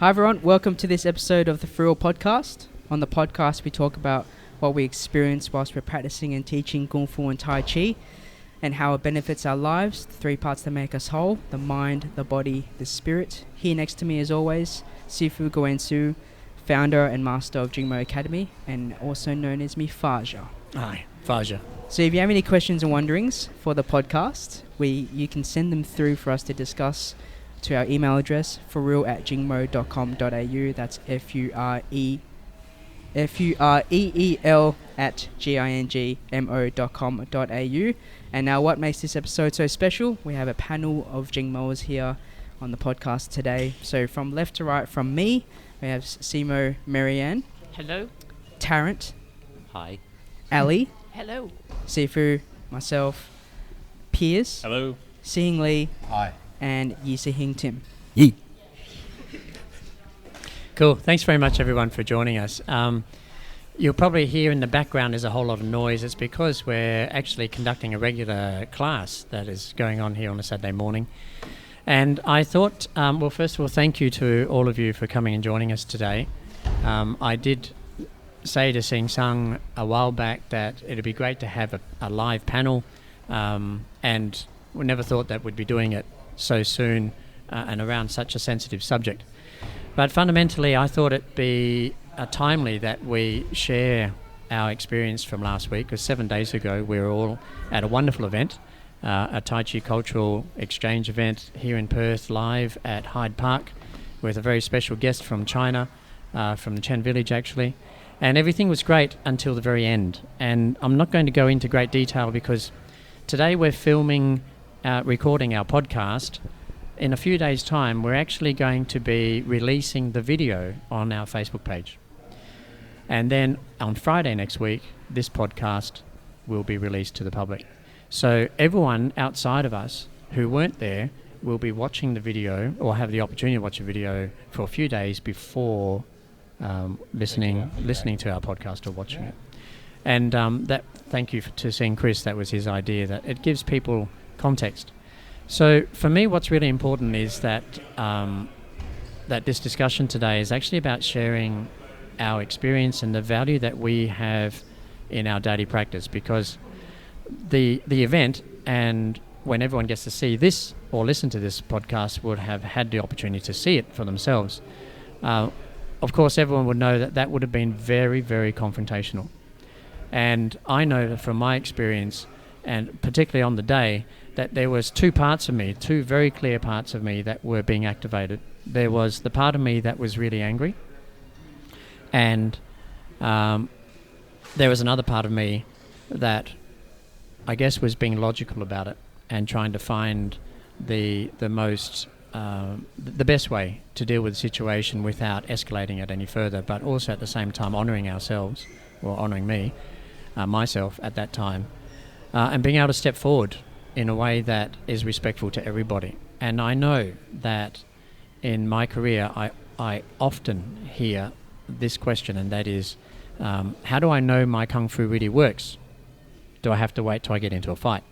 Hi everyone, welcome to this episode of the FuReel Podcast. On the podcast we talk about what we experience whilst we're practicing and teaching Kung Fu and Tai Chi and how it benefits our lives, the three parts that make us whole, the mind, the body, the spirit. Here next to me as always, Sifu Gawain, founder and master of Jingmei Academy and also known as me Faja. Hi, Faja. So if you have any questions and wonderings for the podcast, you can send them through for us to discuss to our email address, FuReel@gingmo.com.au. That's FuReel@GingMo.com.au. And now what makes this episode so special? We have a panel of GingMo'ers here on the podcast today. So from left to right from me, we have Simo Marianne. Hello. Tarrant. Hi. Ali. Hello. Sifu, myself, Piers. Hello. Sihing Lee. Hi. And Yisahing Tim. Yee. Cool. Thanks very much, everyone, for joining us. You'll probably hear in the background there's a whole lot of noise. It's because we're actually conducting a regular class that is going on here on a Saturday morning. And I thought, well, first of all, thank you to all of you for coming and joining us today. I did say to Sing Sang a while back that it'd be great to have a live panel, and we never thought that we'd be doing it so soon and around such a sensitive subject. But fundamentally, I thought it'd be timely that we share our experience from last week, because 7 days ago we were all at a wonderful event, a Tai Chi cultural exchange event here in Perth, live at Hyde Park, with a very special guest from China, from the Chen village actually, and everything was great until the very end. And I'm not going to go into great detail because today we're recording our podcast. In a few days' time, we're actually going to be releasing the video on our Facebook page. And then on Friday next week, this podcast will be released to the public. So everyone outside of us who weren't there will be watching the video or have the opportunity to watch a video for a few days before listening to our podcast or watching it. And thank you to seeing Chris. That was his idea, that it gives people context. So for me, what's really important is that that this discussion today is actually about sharing our experience and the value that we have in our daily practice, because the event, and when everyone gets to see this or listen to this podcast, would have had the opportunity to see it for themselves. Of course, everyone would know that would have been very, very confrontational. And I know that from my experience, and particularly on the day, that there was two very clear parts of me that were being activated. There was the part of me that was really angry, and there was another part of me that I guess was being logical about it and trying to find the best way to deal with the situation without escalating it any further, but also at the same time honouring ourselves, or honouring me, myself at that time, and being able to step forward in a way that is respectful to everybody. And I know that in my career I often hear this question, and that is, how do I know my Kung Fu really works? Do I have to wait till I get into a fight?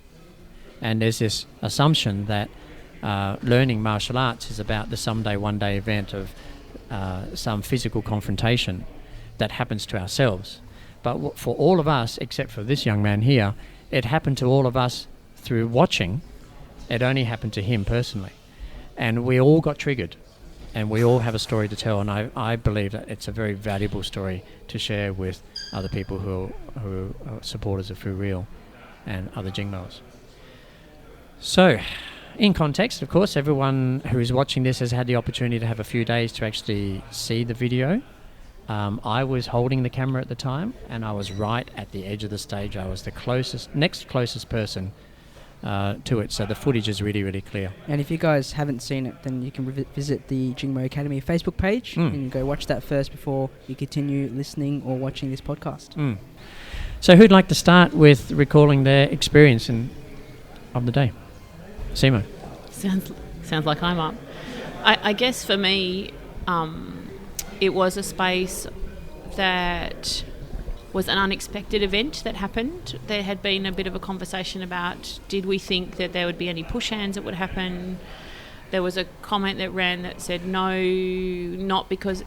And there's this assumption that learning martial arts is about the someday, one day event of some physical confrontation that happens to ourselves. But for all of us, except for this young man here, it happened to all of us through watching. It only happened to him personally. And we all got triggered, and we all have a story to tell, and I believe that it's a very valuable story to share with other people who are supporters of FuReel and other GingMo'ers. So, in context, of course, everyone who is watching this has had the opportunity to have a few days to actually see the video. I was holding the camera at the time, and I was right at the edge of the stage. I was the next closest person to it, so the footage is really, really clear. And if you guys haven't seen it, then you can visit the Jingmei Academy Facebook page and go watch that first before you continue listening or watching this podcast. So who'd like to start with recalling their experience of the day? Simo. Sounds like I'm up. I guess for me, it was a space that was an unexpected event that happened. There had been a bit of a conversation about, did we think that there would be any push hands that would happen? there was a comment that ran that said, no, not because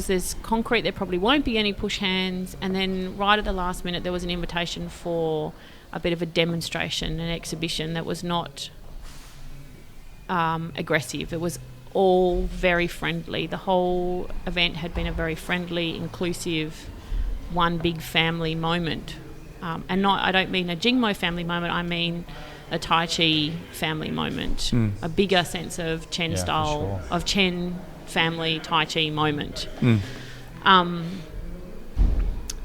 there's concrete, there probably won't be any push hands. And then right at the last minute, there was an invitation for a bit of a demonstration, an exhibition that was not aggressive. It was all very friendly. The whole event had been a very friendly, inclusive, one big family moment. And I don't mean a Jingmei family moment, I mean a Tai Chi family moment, a bigger sense of Chen style, sure. of Chen family Tai Chi moment.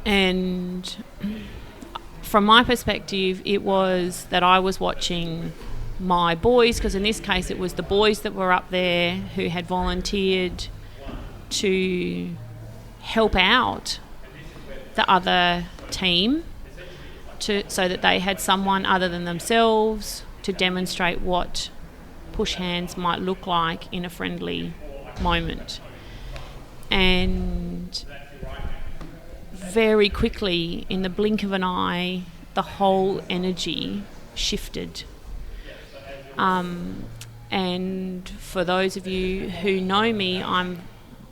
And from my perspective, it was that I was watching my boys, because in this case it was the boys that were up there who had volunteered to help out the other team, so that they had someone other than themselves to demonstrate what push hands might look like in a friendly moment. And very quickly, in the blink of an eye, the whole energy shifted. And for those of you who know me, I'm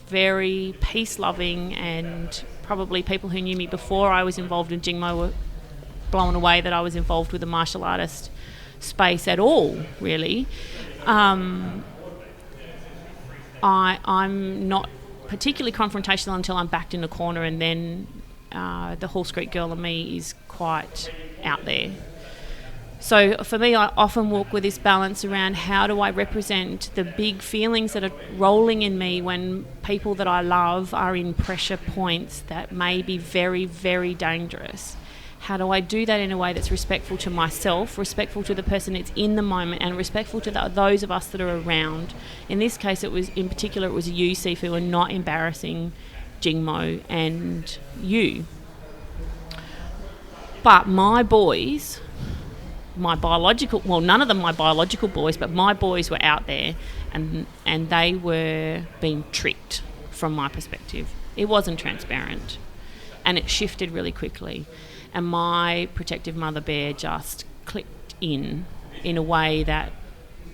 very peace-loving, and probably people who knew me before I was involved in Jingmei were blown away that I was involved with the martial artist space at all, really. I'm not particularly confrontational until I'm backed in a corner, and then the Hall Street girl in me is quite out there. So for me, I often walk with this balance around how do I represent the big feelings that are rolling in me when people that I love are in pressure points that may be very, very dangerous. How do I do that in a way that's respectful to myself, respectful to the person that's in the moment, and respectful to those of us that are around? In this case, it was you, Sifu, and not embarrassing Jingmo and you. But my boys, none of them my biological boys, but my boys were out there, and they were being tricked from my perspective. It wasn't transparent, and it shifted really quickly. And my protective mother bear just clicked in a way that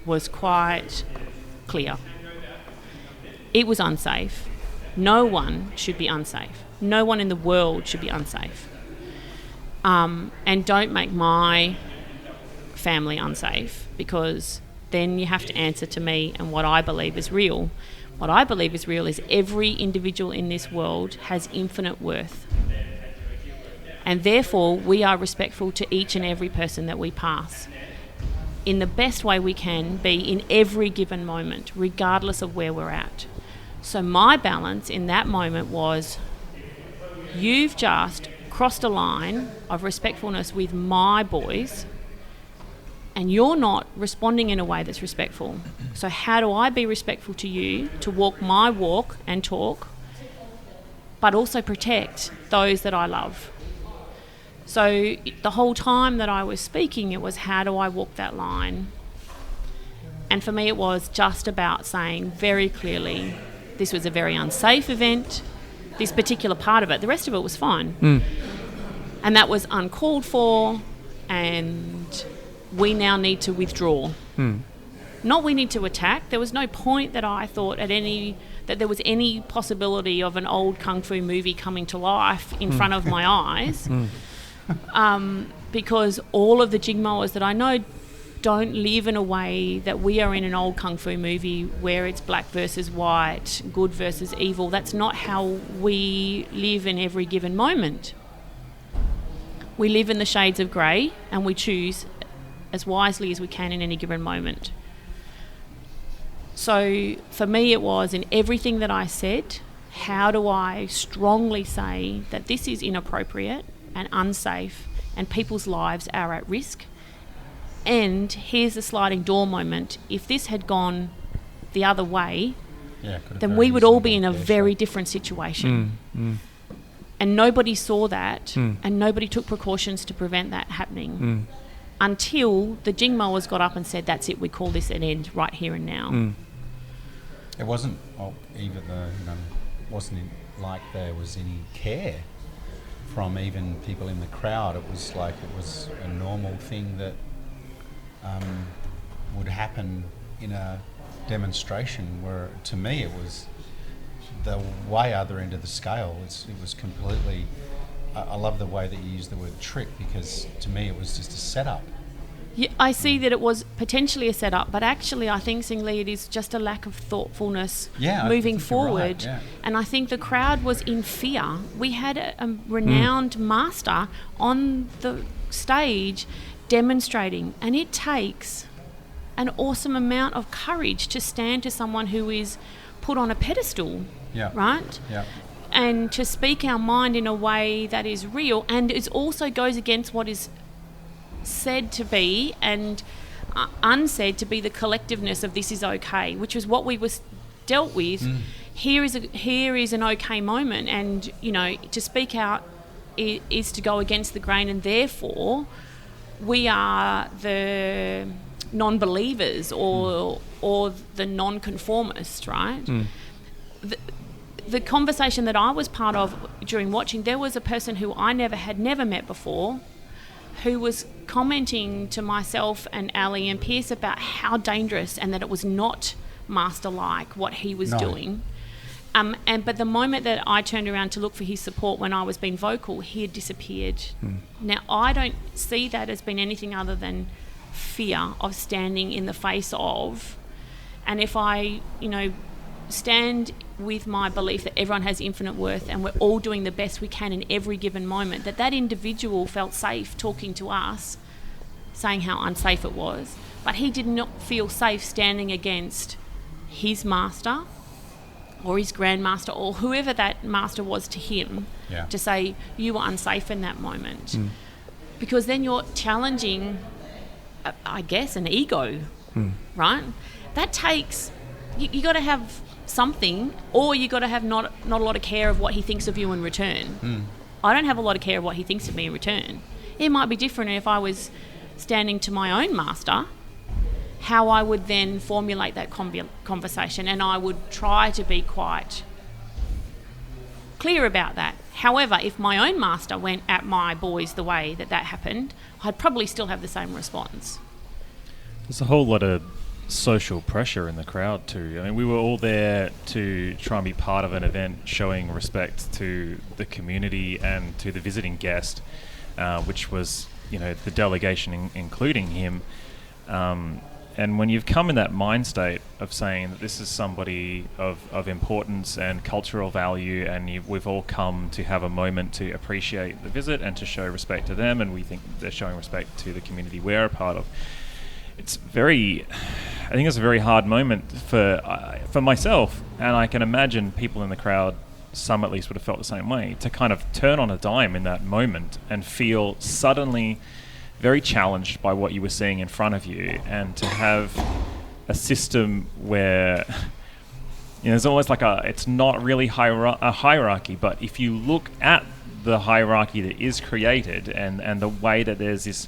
was quite clear. It was unsafe. No one should be unsafe. No one in the world should be unsafe. And don't make my family unsafe, because then you have to answer to me and what I believe is real. What I believe is real is every individual in this world has infinite worth. And therefore, we are respectful to each and every person that we pass in the best way we can be in every given moment, regardless of where we're at. So my balance in that moment was, you've just crossed a line of respectfulness with my boys, and you're not responding in a way that's respectful. So how do I be respectful to you to walk my walk and talk, but also protect those that I love? So the whole time that I was speaking, it was, how do I walk that line? And for me, it was just about saying very clearly, this was a very unsafe event, this particular part of it. The rest of it was fine. And that was uncalled for, and we now need to withdraw. Not we need to attack. There was no point that I thought that there was any possibility of an old Kung Fu movie coming to life in front of my eyes. Because all of the GingMo'ers that I know don't live in a way that we are in an old Kung Fu movie where it's black versus white, good versus evil. That's not how we live in every given moment. We live in the shades of grey, and we choose as wisely as we can in any given moment. So for me, it was, in everything that I said, how do I strongly say that this is inappropriate and unsafe, and people's lives are at risk? And here's the sliding door moment. If this had gone the other way, then we would all be in a very different situation. And nobody saw that, and nobody took precautions to prevent that happening until the GingMo'ers got up and said, that's it, we call this an end right here and now. It wasn't wasn't like there was any care from even people in the crowd. It was like it was a normal thing that would happen in a demonstration where, to me, it was the way other end of the scale. It was completely... I love the way that you use the word trick, because to me it was just a setup. Yeah, I see that it was potentially a setup, but actually I think, Singly, it is just a lack of thoughtfulness moving forward. Right, yeah. And I think the crowd was in fear. We had a renowned master on the stage demonstrating, and it takes an awesome amount of courage to stand to someone who is put on a pedestal, right? Yeah. And to speak our mind in a way that is real, and it also goes against what is said to be and unsaid to be the collectiveness of this is okay, which is what we was dealt with. Here is an okay moment, and to speak out is to go against the grain, and therefore we are the non-believers or the non-conformists, right? The conversation that I was part of during watching, there was a person who I never met before, who was commenting to myself and Ali and Pierce about how dangerous, and that it was not master-like what he was doing. But the moment that I turned around to look for his support when I was being vocal, he had disappeared. Now, I don't see that as being anything other than fear of standing in the face of, and if I, stand with my belief that everyone has infinite worth and we're all doing the best we can in every given moment, that individual felt safe talking to us, saying how unsafe it was, but he did not feel safe standing against his master or his grandmaster or whoever that master was to him, to say you were unsafe in that moment. Because then you're challenging, I guess, an ego, right? That takes... You got to have something, or you got to have not a lot of care of what he thinks of you in return. I don't have a lot of care of what he thinks of me in return. It might be different if I was standing to my own master, how I would then formulate that conversation, and I would try to be quite clear about that. However, if my own master went at my boys the way that happened, I'd probably still have the same response. There's a whole lot of social pressure in the crowd too. I mean, we were all there to try and be part of an event showing respect to the community and to the visiting guest, which was, the delegation including him. And when you've come in that mind state of saying that this is somebody of importance and cultural value, and we've all come to have a moment to appreciate the visit and to show respect to them, and we think they're showing respect to the community we're a part of, I think it's a very hard moment for myself, and I can imagine people in the crowd, some at least would have felt the same way, to kind of turn on a dime in that moment and feel suddenly very challenged by what you were seeing in front of you, and to have a system where there's almost like it's not really a hierarchy, but if you look at the hierarchy that is created and the way that there's this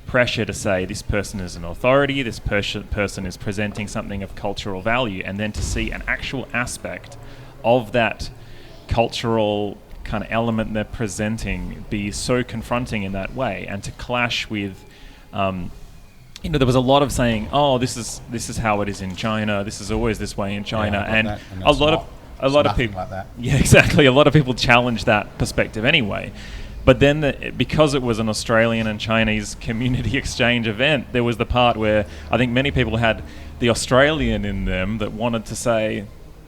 pressure to say this person is an authority, this person is presenting something of cultural value, and then to see an actual aspect of that cultural kind of element they're presenting be so confronting in that way, and to clash with there was a lot of saying, this is how it is in China, this is always this way in China, and a lot of people like that. Yeah, exactly. A lot of people challenge that perspective anyway. But then, because it was an Australian and Chinese community exchange event, there was the part where I think many people had the Australian in them that wanted to say,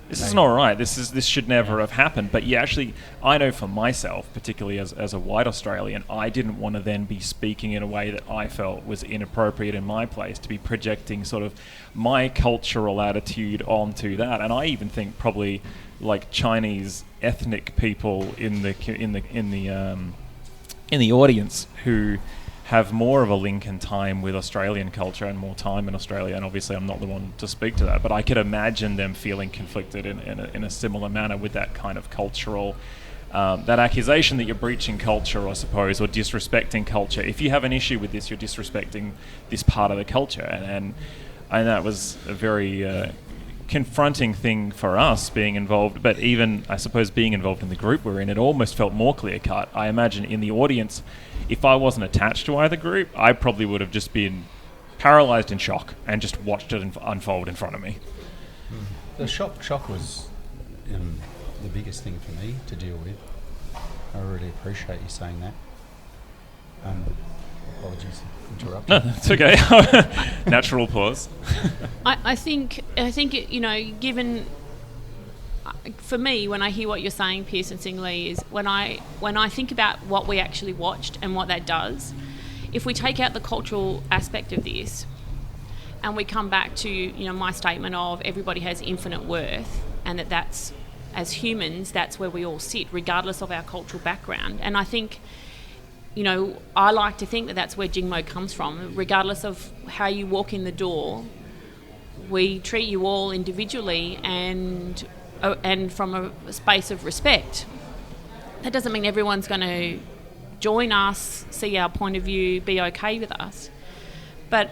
this isn't all right, this should never have happened. But I know for myself, particularly as a white Australian, I didn't want to then be speaking in a way that I felt was inappropriate in my place, to be projecting sort of my cultural attitude onto that. And I even think probably like Chinese ethnic people in the audience who have more of a link in time with Australian culture and more time in Australia, and obviously I'm not the one to speak to that, but I could imagine them feeling conflicted in a similar manner with that kind of cultural, that accusation that you're breaching culture, I suppose, or disrespecting culture. If you have an issue with this, you're disrespecting this part of the culture, and that was a very confronting thing for us being involved, but even I suppose being involved in the group we're in, it almost felt more clear cut. I imagine in the audience, if I wasn't attached to either group, I probably would have just been paralyzed in shock and just watched it unfold in front of me. The shock was the biggest thing for me to deal with. I really appreciate you saying that. Apologies for interrupting. No, it's okay. Natural pause. I think given for me, when I hear what you're saying, Pearson Singley, is when I think about what we actually watched and what that does. If we take out the cultural aspect of this, and we come back to my statement of everybody has infinite worth, and that's, as humans, that's where we all sit, regardless of our cultural background. And I think, I like to think that that's where Jingmo comes from. Regardless of how you walk in the door, we treat you all individually and from a space of respect. That doesn't mean everyone's going to join us, see our point of view, be okay with us. But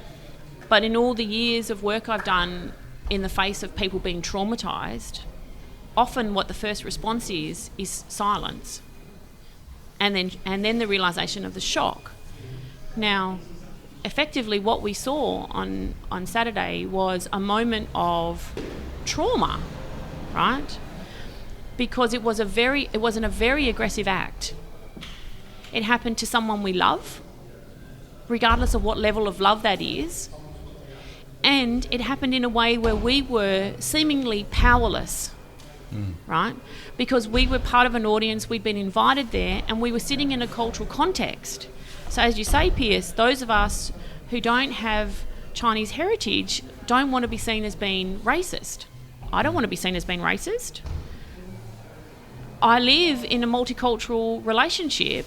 in all the years of work I've done in the face of people being traumatised, often what the first response is silence. And then the realisation of the shock. Now, effectively what we saw on Saturday was a moment of trauma, right? Because it wasn't a very aggressive act. It happened to someone we love, regardless of what level of love that is. And it happened in a way where we were seemingly powerless, right? Because we were part of an audience, we'd been invited there, and we were sitting in a cultural context. So as you say, Pierce, those of us who don't have Chinese heritage don't want to be seen as being racist. I don't want to be seen as being racist. I live in a multicultural relationship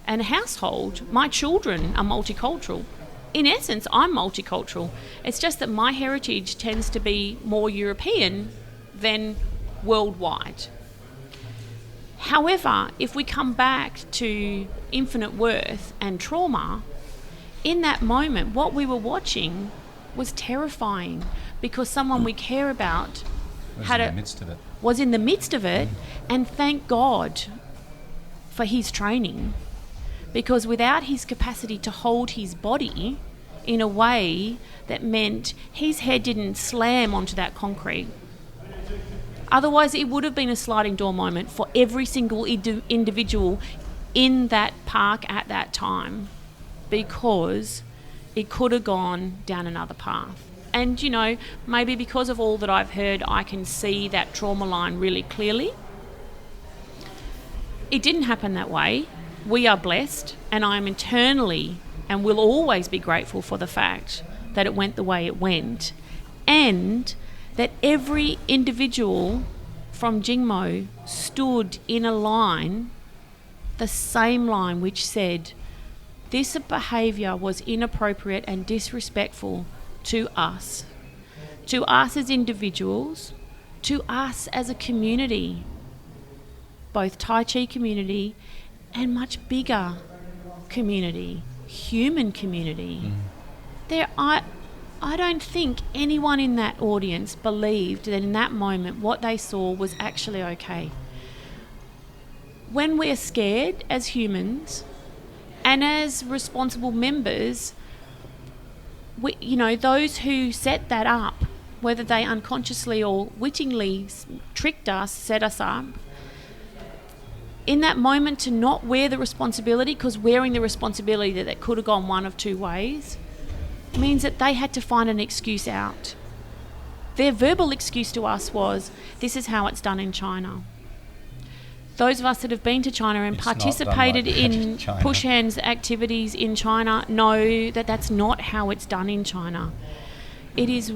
and household. My children are multicultural. In essence, I'm multicultural. It's just that my heritage tends to be more European than worldwide. However, if we come back to infinite worth and trauma, in that moment, what we were watching was terrifying because someone we care about was in the midst of it, and thank God for his training, because without his capacity to hold his body in a way that meant his head didn't slam onto that concrete, otherwise it would have been a sliding door moment for every single individual in that park at that time, because it could have gone down another path. And, maybe because of all that I've heard, I can see that trauma line really clearly. It didn't happen that way. We are blessed, and I am internally and will always be grateful for the fact that it went the way it went, and that every individual from Jingmo stood in a line, the same line which said, this behaviour was inappropriate and disrespectful to us as individuals, to us as a community, both Tai Chi community and much bigger community, human community. I don't think anyone in that audience believed that in that moment what they saw was actually okay. When we're scared as humans and as responsible members, those who set that up, whether they unconsciously or wittingly tricked us, set us up, in that moment to not wear the responsibility, because wearing the responsibility that could have gone one of two ways, means that they had to find an excuse out. Their verbal excuse to us was, this is how it's done in China. Those of us that have been to China and participated in push hands activities in China know that that's not how it's done in China. It is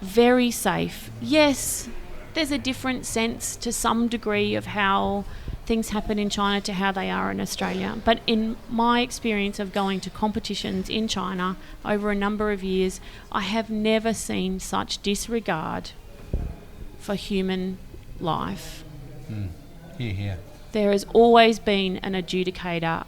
very safe. Yes, there's a different sense to some degree of how things happen in China to how they are in Australia. But in my experience of going to competitions in China over a number of years, I have never seen such disregard for human life. Here. There has always been an adjudicator,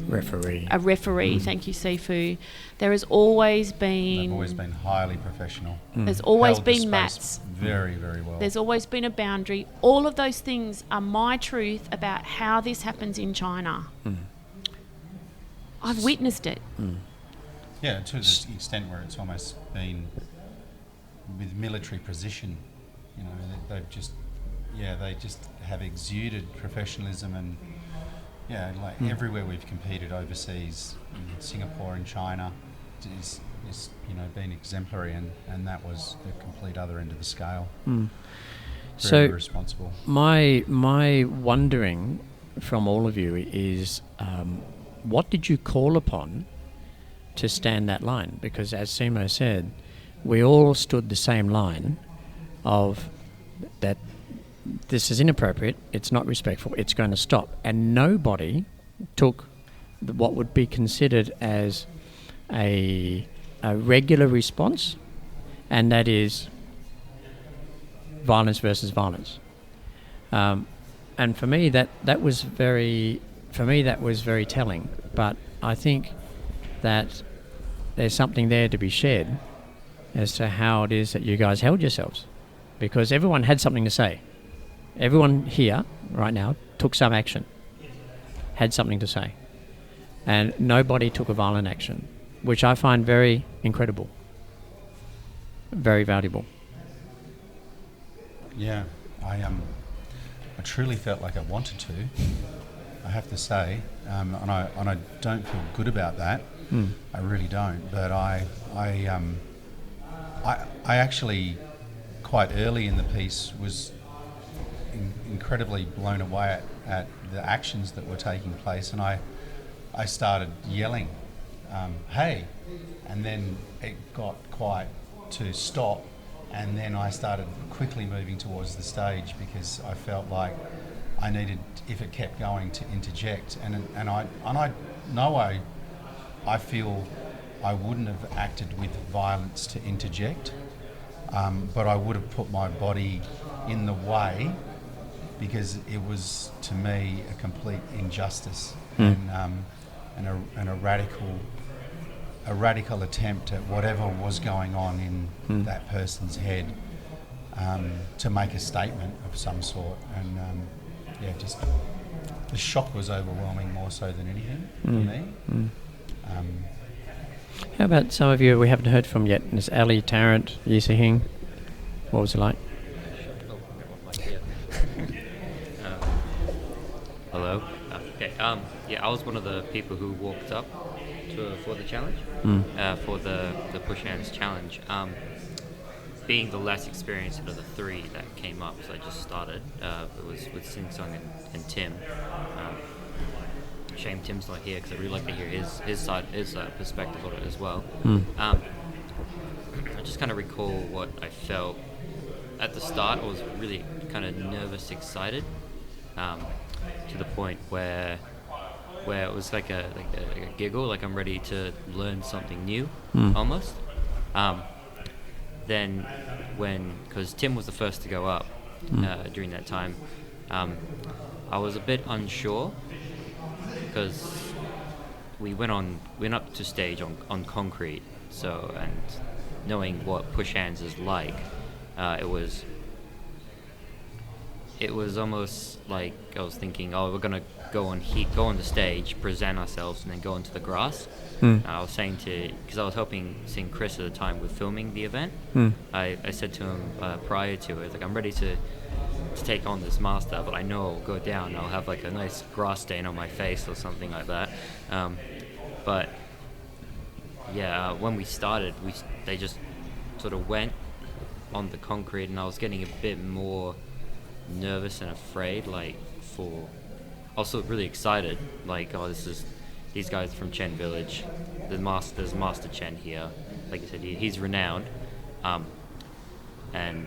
referee. Thank you, Sifu. There has always been... They've always been highly professional. There's always Held the been space mats. very, very well. There's always been a boundary. All of those things are my truth about how this happens in China. I've witnessed it. Yeah, to the extent where it's almost been with military precision. You know, they've just, they just have exuded professionalism, and everywhere we've competed overseas, in Singapore and China, is been exemplary, and that was the complete other end of the scale. Very responsible. My wondering from all of you is, what did you call upon to stand that line? Because as Simo said, we all stood the same line of that this is inappropriate, it's not respectful, it's going to stop. And nobody took what would be considered as a regular response, and that is violence versus violence. And for me, that was very telling. But I think that there's something there to be shared as to how it is that you guys held yourselves, because everyone had something to say. Everyone here right now took some action, had something to say, and nobody took a violent action, which I find very incredible, very valuable. Yeah, I truly felt like I wanted to, I have to say, and I don't feel good about that. I really don't. But I actually quite early in the piece was incredibly blown away at the actions that were taking place, and I started yelling, "Hey!" and then it got quiet to stop. And then I started quickly moving towards the stage because I felt like I needed, if it kept going, to interject. And I know I feel I wouldn't have acted with violence to interject, but I would have put my body in the way because it was, to me, a complete injustice and a radical attempt at whatever was going on in that person's head, to make a statement of some sort. And just the shock was overwhelming more so than anything for me. How about some of you we haven't heard from yet? There's Ali, Tarrant, Jhung. What was it like? Hello. Okay. I was one of the people who walked up for the challenge, for the push hands challenge. Being the less experienced of the three that came up, so I just started. It was with Sing Sung and Tim. Shame Tim's not here because I really like to hear his side, his perspective on it as well. I just kind of recall what I felt at the start. I was really kind of nervous, excited, to the point where it was like a giggle, like I'm ready to learn something new, almost. Then because Tim was the first to go up during that time, I was a bit unsure because we went up to stage on concrete, so, and knowing what push hands is like, it was almost like I was thinking, we're gonna go on the stage, present ourselves, and then go into the grass. I was saying because I was helping Sing Chris at the time with filming the event. I said to him prior to it, like, I'm ready to take on this master, but I know I'll go down, I'll have like a nice grass stain on my face or something like that. But yeah, when we started, they just sort of went on the concrete, and I was getting a bit more nervous and afraid, also really excited, like, these guys from Chen Village, there's Master Chen here, like you said, he's renowned, and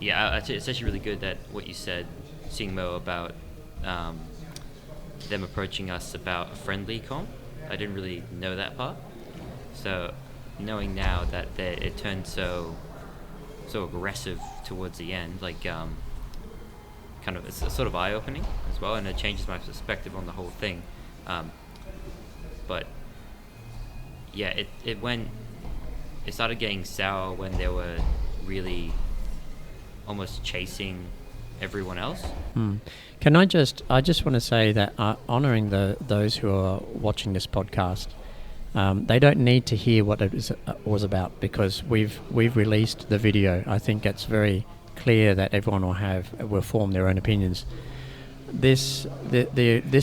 yeah, it's actually really good that what you said, Jingmei, about them approaching us about a friendly comp. I didn't really know that part, so knowing now that it turned so aggressive towards the end, like, kind of, it's sort of eye-opening as well, and it changes my perspective on the whole thing. But yeah, it started getting sour when they were really almost chasing everyone else. Can I just want to say that, honouring those who are watching this podcast, They don't need to hear what it was about, because we've released the video. I think it's very clear that everyone will form their own opinions. This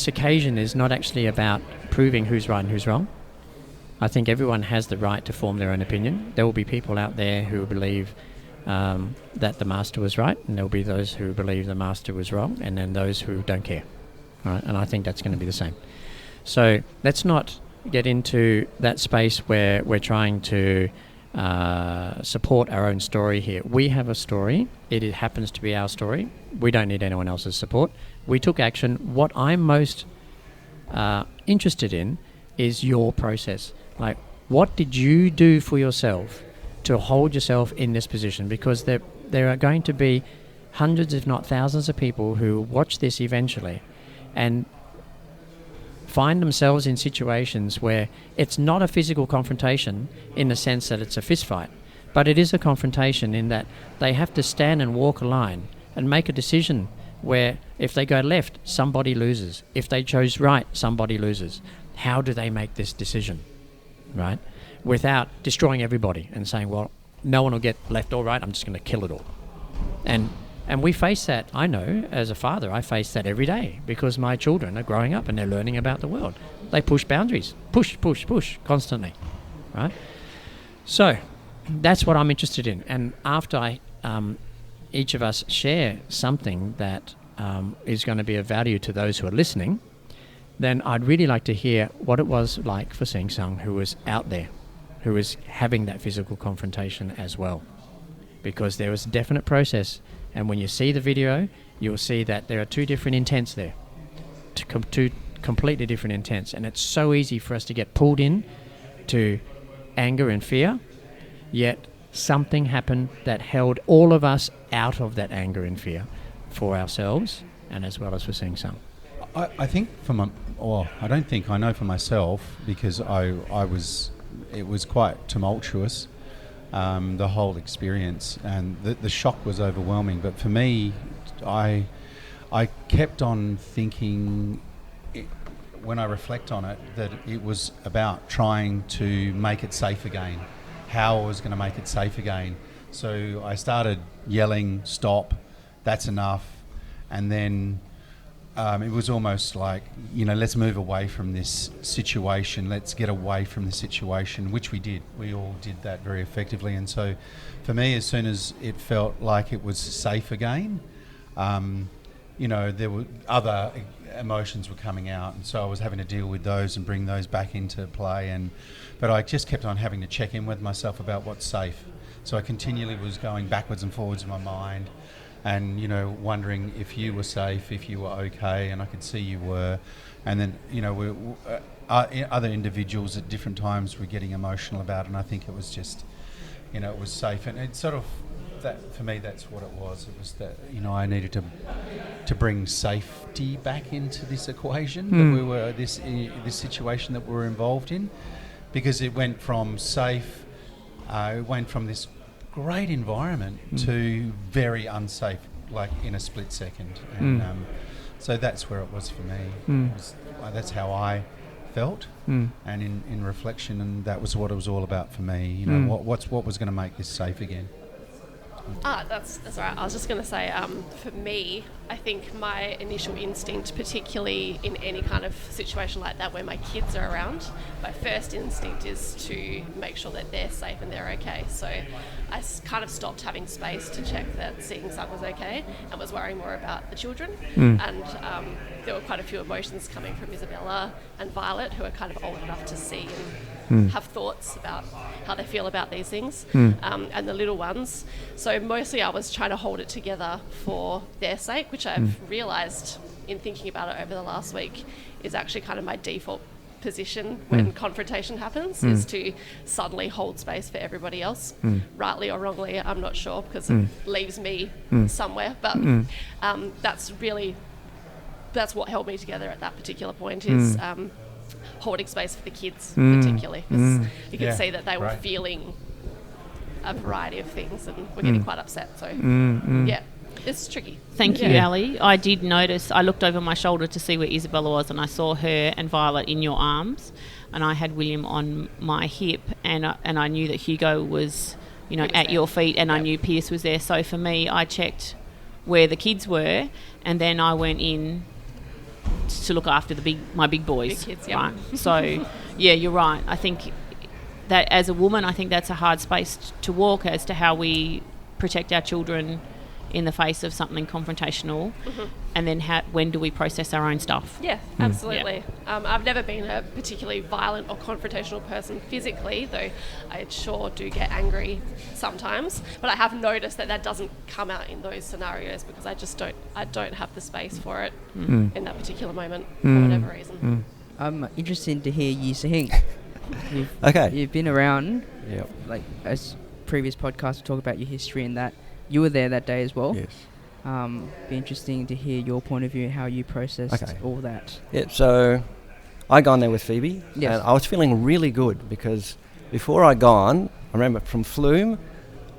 occasion is not actually about proving who's right and who's wrong. I think everyone has the right to form their own opinion. There will be people out there who believe that the master was right, and there will be those who believe the master was wrong, and then those who don't care. Right? And I think that's going to be the same. So let's not get into that space where we're trying to support our own story here. We have a story. It happens to be our story. We don't need anyone else's support. We took action. What I'm most interested in is your process. Like, what did you do for yourself to hold yourself in this position? Because there are going to be hundreds, if not thousands, of people who watch this eventually and find themselves in situations where it's not a physical confrontation in the sense that it's a fist fight, but it is a confrontation in that they have to stand and walk a line and make a decision where if they go left, somebody loses. If they chose right, somebody loses. How do they make this decision, right? Without destroying everybody and saying, well, no one will get left or right, I'm just going to kill it all. And we face that. I know, as a father, I face that every day because my children are growing up and they're learning about the world. They push boundaries, push constantly, right? So that's what I'm interested in. And after each of us share something that is going to be of value to those who are listening, then I'd really like to hear what it was like for Sing Sung, who was out there, who was having that physical confrontation as well. Because there was a definite process. And when you see the video, you'll see that there are two different intents there. Two completely different intents. And it's so easy for us to get pulled in to anger and fear, yet something happened that held all of us out of that anger and fear for ourselves and as well as for Sing Sung. I think I know for myself, because it was quite tumultuous. The whole experience, and the shock was overwhelming. But for me, I kept on thinking, when I reflect on it, that it was about trying to make it safe again, how I was going to make it safe again. So I started yelling, stop, that's enough. And then it was almost like, let's move away from this situation. Let's get away from the situation, which we did. We all did that very effectively. And so for me, as soon as it felt like it was safe again, there were other emotions were coming out. And so I was having to deal with those and bring those back into play. But I just kept on having to check in with myself about what's safe. So I continually was going backwards and forwards in my mind, and wondering if you were safe, if you were okay, and I could see you were. And then other individuals at different times were getting emotional about it, and I think it was just it was safe. And it sort of, that for me, that's what it was. It was that I needed to bring safety back into this equation that we were this situation that we were involved in, because it went from safe, it went from this great environment to very unsafe, like in a split second. And so that's where it was for me. That's how I felt, and in reflection, and that was what it was all about for me. What was going to make this safe again. That's all right. I was just going to say, for me, I think my initial instinct, particularly in any kind of situation like that where my kids are around, my first instinct is to make sure that they're safe and they're okay. So I kind of stopped having space to check that Sing Sung was okay and was worrying more about the children. And there were quite a few emotions coming from Isabella and Violet, who are kind of old enough to see and have thoughts about how they feel about these things, and the little ones. So mostly I was trying to hold it together for their sake, which I've realised in thinking about it over the last week is actually kind of my default position when confrontation happens, is to suddenly hold space for everybody else, rightly or wrongly, I'm not sure, because it leaves me somewhere, but that's what held me together at that particular point, is holding space for the kids particularly, because you could see that they were feeling a variety of things and were getting quite upset. So It's tricky. Thank you, Ali. I did notice, I looked over my shoulder to see where Isabella was, and I saw her and Violet in your arms, and I had William on my hip, and I knew that Hugo was, you know, at your feet, and I knew Pierce was there. So for me, I checked where the kids were, and then I went in to look after my big boys. Big kids, yep. Right. So, yeah, you're right. I think that as a woman, I think that's a hard space to walk as to how we protect our children in the face of something confrontational, and then when do we process our own stuff? Yeah, absolutely. Yeah. I've never been a particularly violent or confrontational person physically, though I sure do get angry sometimes. But I have noticed that doesn't come out in those scenarios because I don't have the space for it in that particular moment for whatever reason. I'm interested to hear you sing. You've been around, like as previous podcasts talk about your history and that. You were there that day as well. Yes. Be interesting to hear your point of view, how you processed all that. Yeah, so I gone there with Phoebe. Yes. And I was feeling really good because before I gone, I remember from Flume,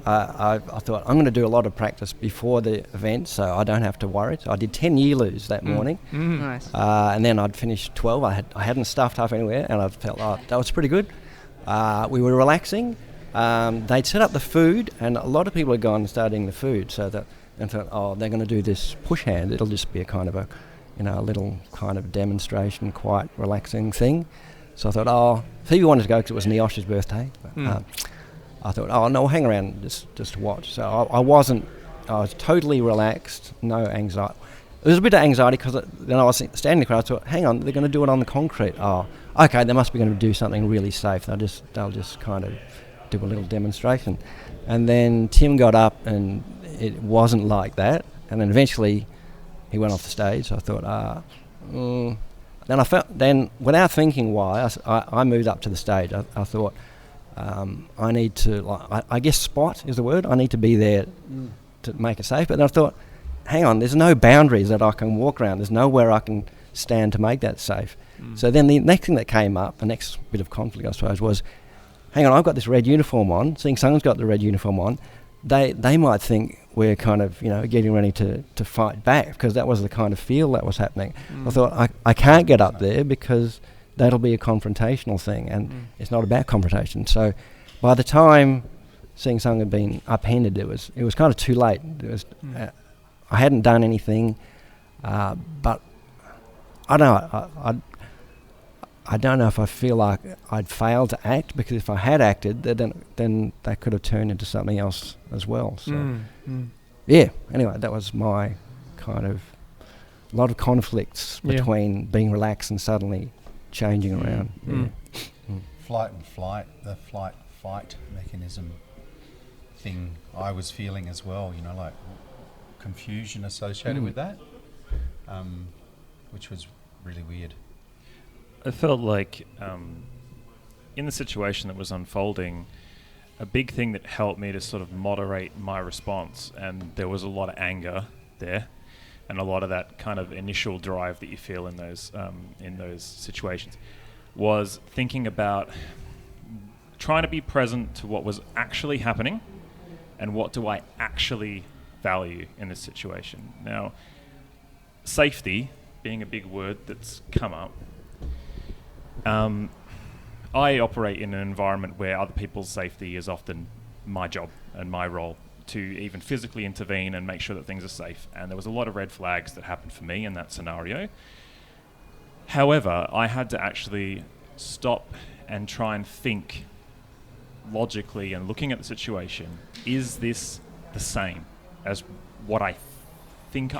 I thought I'm going to do a lot of practice before the event so I don't have to worry. So I did 10 yearloos that morning. Nice. And then I'd finished 12. I hadn't stuffed up anywhere, and I felt that was pretty good. We were relaxing. They'd set up the food, and a lot of people had gone starting the food, so that and thought, they're going to do this push hand. It'll just be a kind of a little kind of demonstration, quite relaxing thing. So I thought, Phoebe wanted to go because it was Neosh's birthday. But, I thought, no, we'll hang around just to watch. So I was totally relaxed, no anxiety. There was a bit of anxiety because then I was standing there, I thought, hang on, they're going to do it on the concrete. Okay, they must be going to do something really safe. They'll just kind of do a little demonstration. And then Tim got up and it wasn't like that. And then eventually he went off the stage. So I thought, then without thinking why, I moved up to the stage. I thought, I need to, I guess spot is the word. I need to be there to make it safe. But then I thought, hang on, there's no boundaries that I can walk around. There's nowhere I can stand to make that safe. So then the next thing that came up, the next bit of conflict, I suppose, was, hang on, I've got this red uniform on. Seeing someone's got the red uniform on, they might think we're kind of, getting ready to fight back because that was the kind of feel that was happening. I thought, I can't get up there because that'll be a confrontational thing, and it's not about confrontation. So by the time Seeing Sung had been upended, it was kind of too late. It was, I hadn't done anything, but I don't know. I don't know if I feel like I'd failed to act, because if I had acted, then that could have turned into something else as well. So, yeah. Anyway, that was my kind of a lot of conflicts between being relaxed and suddenly changing around. Flight and flight, the flight-fight mechanism thing I was feeling as well, like confusion associated with that, which was really weird. I felt like in the situation that was unfolding, a big thing that helped me to sort of moderate my response, and there was a lot of anger there, and a lot of that kind of initial drive that you feel in those situations, was thinking about trying to be present to what was actually happening and what do I actually value in this situation. Now, safety being a big word that's come up, I operate in an environment where other people's safety is often my job and my role to even physically intervene and make sure that things are safe. And there was a lot of red flags that happened for me in that scenario. However, I had to actually stop and try and think logically and looking at the situation. Is this the same as what I think?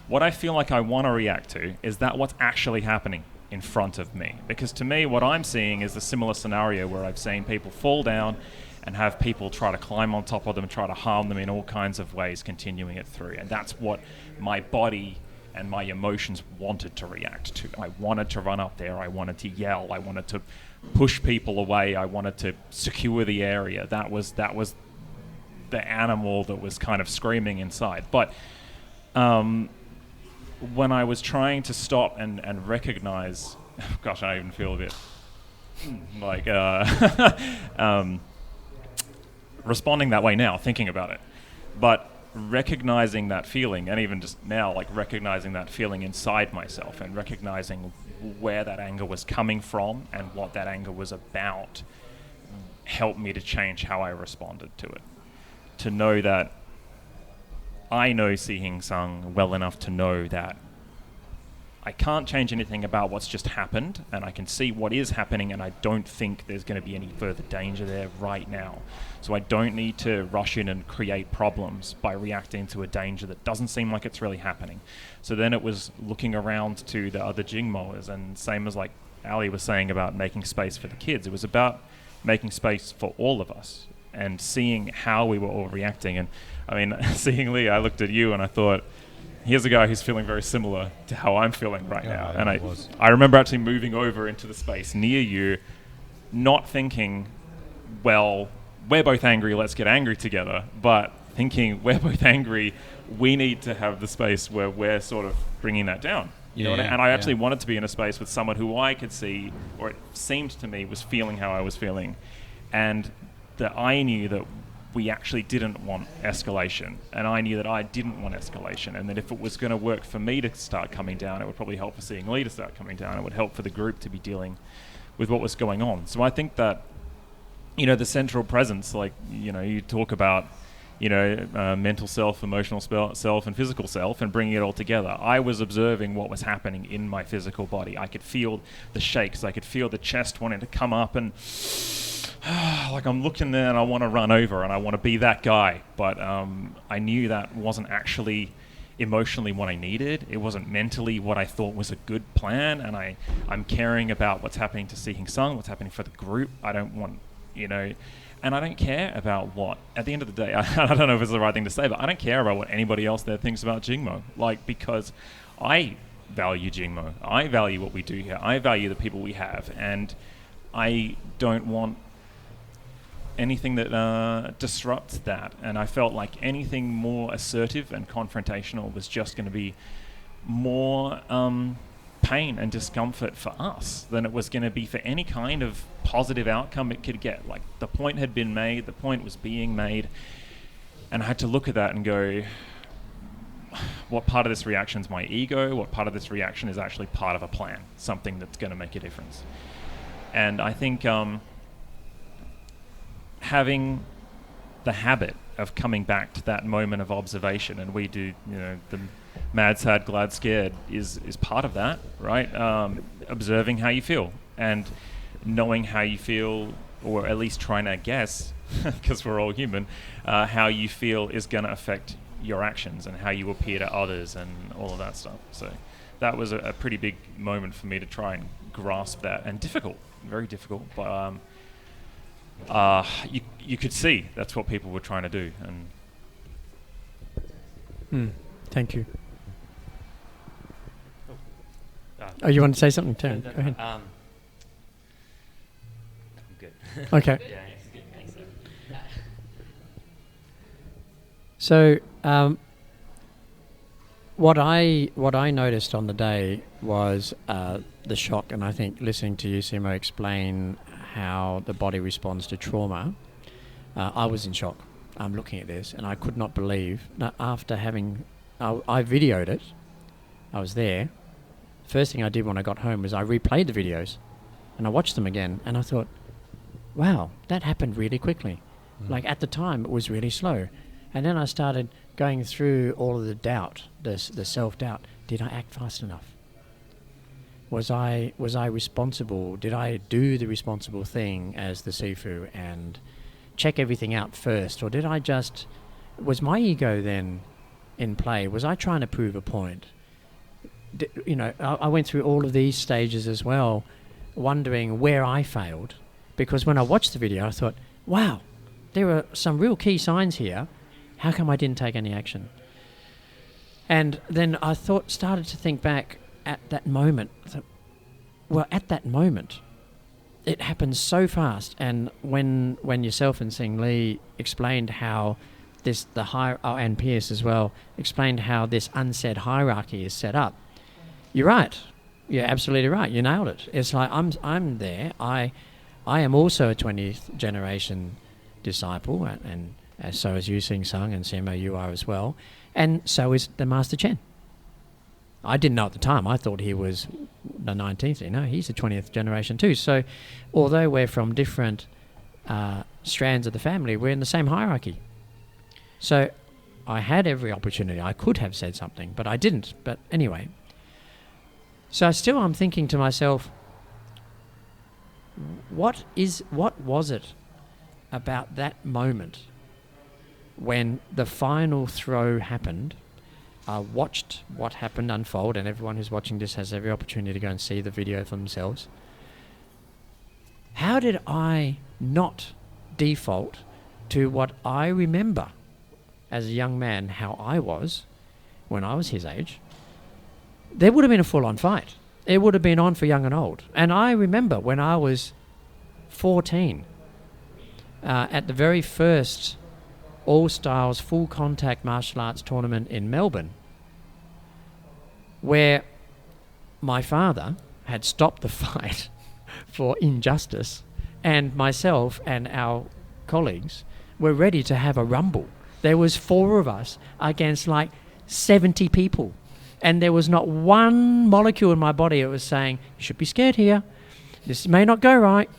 What I feel like I want to react to, is that what's actually happening in front of me? Because to me, what I'm seeing is a similar scenario where I've seen people fall down and have people try to climb on top of them and try to harm them in all kinds of ways, continuing it through. And that's what my body and my emotions wanted to react to. I wanted to run up there. I wanted to yell. I wanted to push people away. I wanted to secure the area. That was the animal that was kind of screaming inside. But when I was trying to stop and recognize, gosh, I even feel a bit like responding that way now, thinking about it. But recognizing that feeling, and even just now, like recognizing that feeling inside myself and recognizing where that anger was coming from and what that anger was about, helped me to change how I responded to it. To know that I know Si Hing Sung well enough to know that I can't change anything about what's just happened, and I can see what is happening, and I don't think there's going to be any further danger there right now. So I don't need to rush in and create problems by reacting to a danger that doesn't seem like it's really happening. So then it was looking around to the other GingMo'ers, and same as like Ali was saying about making space for the kids, it was about making space for all of us and seeing how we were all reacting. And I mean, seeing Lee, I looked at you and I thought, here's a guy who's feeling very similar to how I'm feeling right now. And I remember actually moving over into the space near you, not thinking, well, we're both angry, let's get angry together, but thinking we're both angry, we need to have the space where we're sort of bringing that down. You know what I mean? And I actually wanted to be in a space with someone who I could see, or it seemed to me, was feeling how I was feeling. And that I knew that we actually didn't want escalation, and I knew that I didn't want escalation, and that if it was going to work for me to start coming down, it would probably help for seeing Lee to start coming down. It would help for the group to be dealing with what was going on. So I think that, you know, the central presence, like, you know, you talk about, you know, mental self, emotional self, and physical self, and bringing it all together. I was observing what was happening in my physical body. I could feel the shakes. I could feel the chest wanting to come up, and like I'm looking there and I want to run over and I want to be that guy. But I knew that wasn't actually emotionally what I needed. It wasn't mentally what I thought was a good plan. And I'm caring about what's happening to Si Hing Sung, what's happening for the group. I don't want, you know, and I don't care about what, at the end of the day, I don't know if it's the right thing to say, but I don't care about what anybody else there thinks about Jingmo. Like, because I value Jingmo. I value what we do here. I value the people we have. And I don't want anything that disrupts that. And I felt like anything more assertive and confrontational was just going to be more pain and discomfort for us than it was going to be for any kind of positive outcome it could get. Like, the point had been made, the point was being made, and I had to look at that and go, what part of this reaction is my ego? What part of this reaction is actually part of a plan, something that's going to make a difference? And I think having the habit of coming back to that moment of observation, and we do, you know, the mad, sad, glad, scared is part of that, right? Observing how you feel and knowing how you feel, or at least trying to guess, because we're all human, how you feel is going to affect your actions and how you appear to others and all of that stuff. So that was a pretty big moment for me to try and grasp that, and difficult, very difficult, but you could see that's what people were trying to do. And thank you. Oh, you want to say something, Tarrant? Go ahead. I'm good. Okay. Yeah, it's good. Thanks. So, what I noticed on the day was the shock, and I think listening to you, Simo, explain how the body responds to trauma, I was in shock. I'm looking at this, and I could not believe that after having, I videoed it, I was there. First thing I did when I got home was I replayed the videos, and I watched them again, and I thought, wow, that happened really quickly. Like, at the time, it was really slow. And then I started going through all of the doubt, the self-doubt. Did I act fast enough? Was I responsible? Did I do the responsible thing as the Sifu and check everything out first? Or did I just... Was my ego then in play? Was I trying to prove a point? You know, I went through all of these stages as well, wondering where I failed. Because when I watched the video, I thought, wow, there are some real key signs here. How come I didn't take any action? And then I started to think back at that moment. I thought, well, at that moment, it happened so fast. And when yourself and Sing Lee explained how and Pierce as well, explained how this unsaid hierarchy is set up, you're right. You're absolutely right. You nailed it. It's like I'm there. I am also a 20th generation disciple, and So is you, Sing Sung, and CMO, you are as well. And so is the Master Chen. I didn't know at the time. I thought he was the 19th. No, he's the 20th generation too. So although we're from different strands of the family, we're in the same hierarchy. So I had every opportunity. I could have said something, but I didn't. But anyway. So still I'm thinking to myself, what was it about that moment when the final throw happened? I watched what happened unfold, and everyone who's watching this has every opportunity to go and see the video for themselves. How did I not default to what I remember as a young man, how I was when I was his age? There would have been a full-on fight. It would have been on for young and old. And I remember when I was 14, at the very first all-styles, full-contact martial arts tournament in Melbourne, where my father had stopped the fight for injustice, and myself and our colleagues were ready to have a rumble. There was 4 of us against like 70 people, and there was not one molecule in my body that was saying, you should be scared here, this may not go right.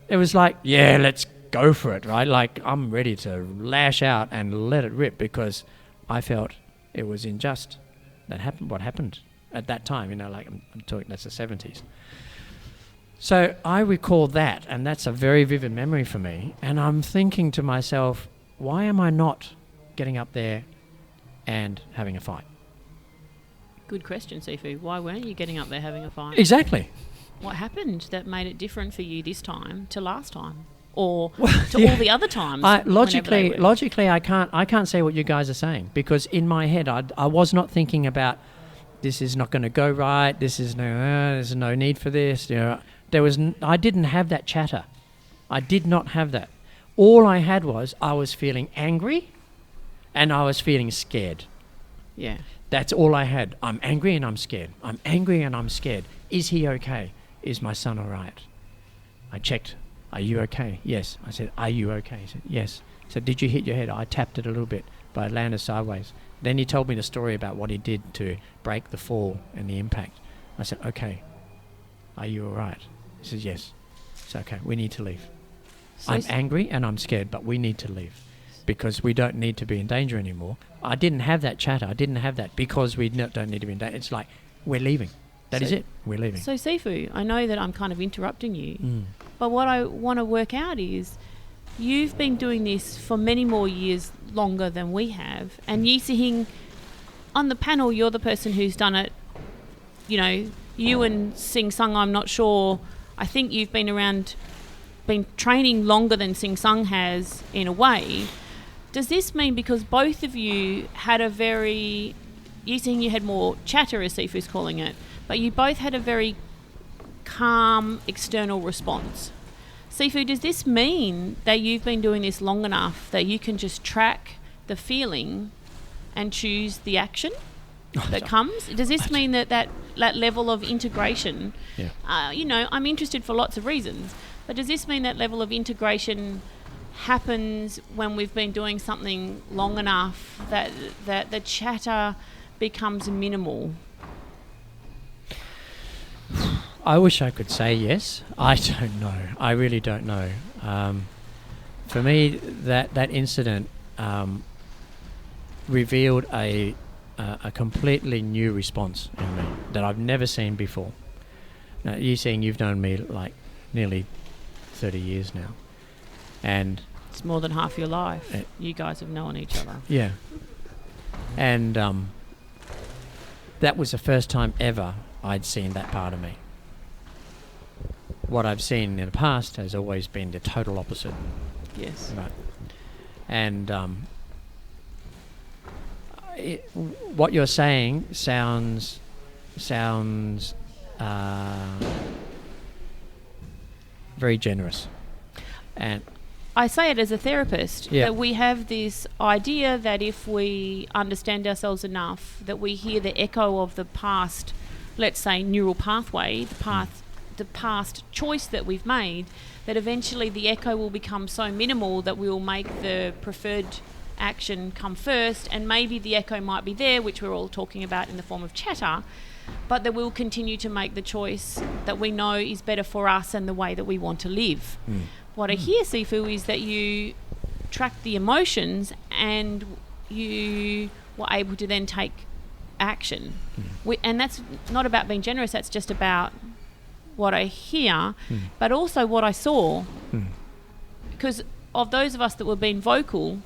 It was like, yeah, let's go for it, right? Like, I'm ready to lash out and let it rip because I felt it was unjust. That happened, what happened at that time, like I'm talking, that's the 70s. So I recall that, and that's a very vivid memory for me. And I'm thinking to myself, why am I not getting up there and having a fight? Good question, Sifu. Why weren't you getting up there having a fight? Exactly. What happened that made it different for you this time to last time? Or to all the other times? Logically, I can't say what you guys are saying, because in my head, I was not thinking about this is not going to go right. There's no need for this. I didn't have that chatter. I did not have that. All I had was I was feeling angry, and I was feeling scared. Yeah. That's all I had. I'm angry and I'm scared. I'm angry and I'm scared. Is he okay? Is my son all right? I checked. Are you okay? Yes. I said, are you okay? He said, yes. I said, did you hit your head? I tapped it a little bit, but I landed sideways. Then he told me the story about what he did to break the fall and the impact. I said, okay. Are you all right? He says, yes. It's okay. We need to leave. So I'm angry and I'm scared, but we need to leave because we don't need to be in danger anymore. I didn't have that chatter. I didn't have that because we don't need to be in danger. It's like, we're leaving. That is it. We're leaving. So, Sifu, I know that I'm kind of interrupting you, but what I want to work out is you've been doing this for many more years longer than we have, and Yi Sihing, on the panel, you're the person who's done it. You and Sing Sung, I'm not sure. I think you've been training longer than Sing Sung has in a way. Does this mean because both of you had Yi Sihing, you had more chatter, as Sifu's calling it, but you both had a very calm external response. Sifu, does this mean that you've been doing this long enough that you can just track the feeling and choose the action that comes? Does this mean that level of integration, I'm interested for lots of reasons, but does this mean that level of integration happens when we've been doing something long enough that the chatter becomes minimal? I wish I could say yes. I don't know. I really don't know. For me, that incident revealed a completely new response in me that I've never seen before. Now, you've known me like nearly 30 years now, and it's more than half your life. You guys have known each other. Yeah, and that was the first time ever I'd seen that part of me. What I've seen in the past has always been the total opposite. Yes. Right. And what you're saying sounds very generous. And I say it as a therapist, that we have this idea that if we understand ourselves enough, that we hear the echo of the past, let's say neural pathway, the path the past choice that we've made, that eventually the echo will become so minimal that we will make the preferred action come first, and maybe the echo might be there, which we're all talking about in the form of chatter, but that we'll continue to make the choice that we know is better for us and the way that we want to live. What I hear, Sifu, is that you track the emotions and you were able to then take action. And that's not about being generous, that's just about what I hear, but also what I saw. Because of those of us that were being vocal,